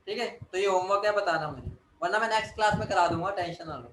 S1: ठीक है, तो ये होमवर्क है, बताना मुझे, वरना मैं नेक्स्ट क्लास में करा दूंगा, टेंशन ना लो।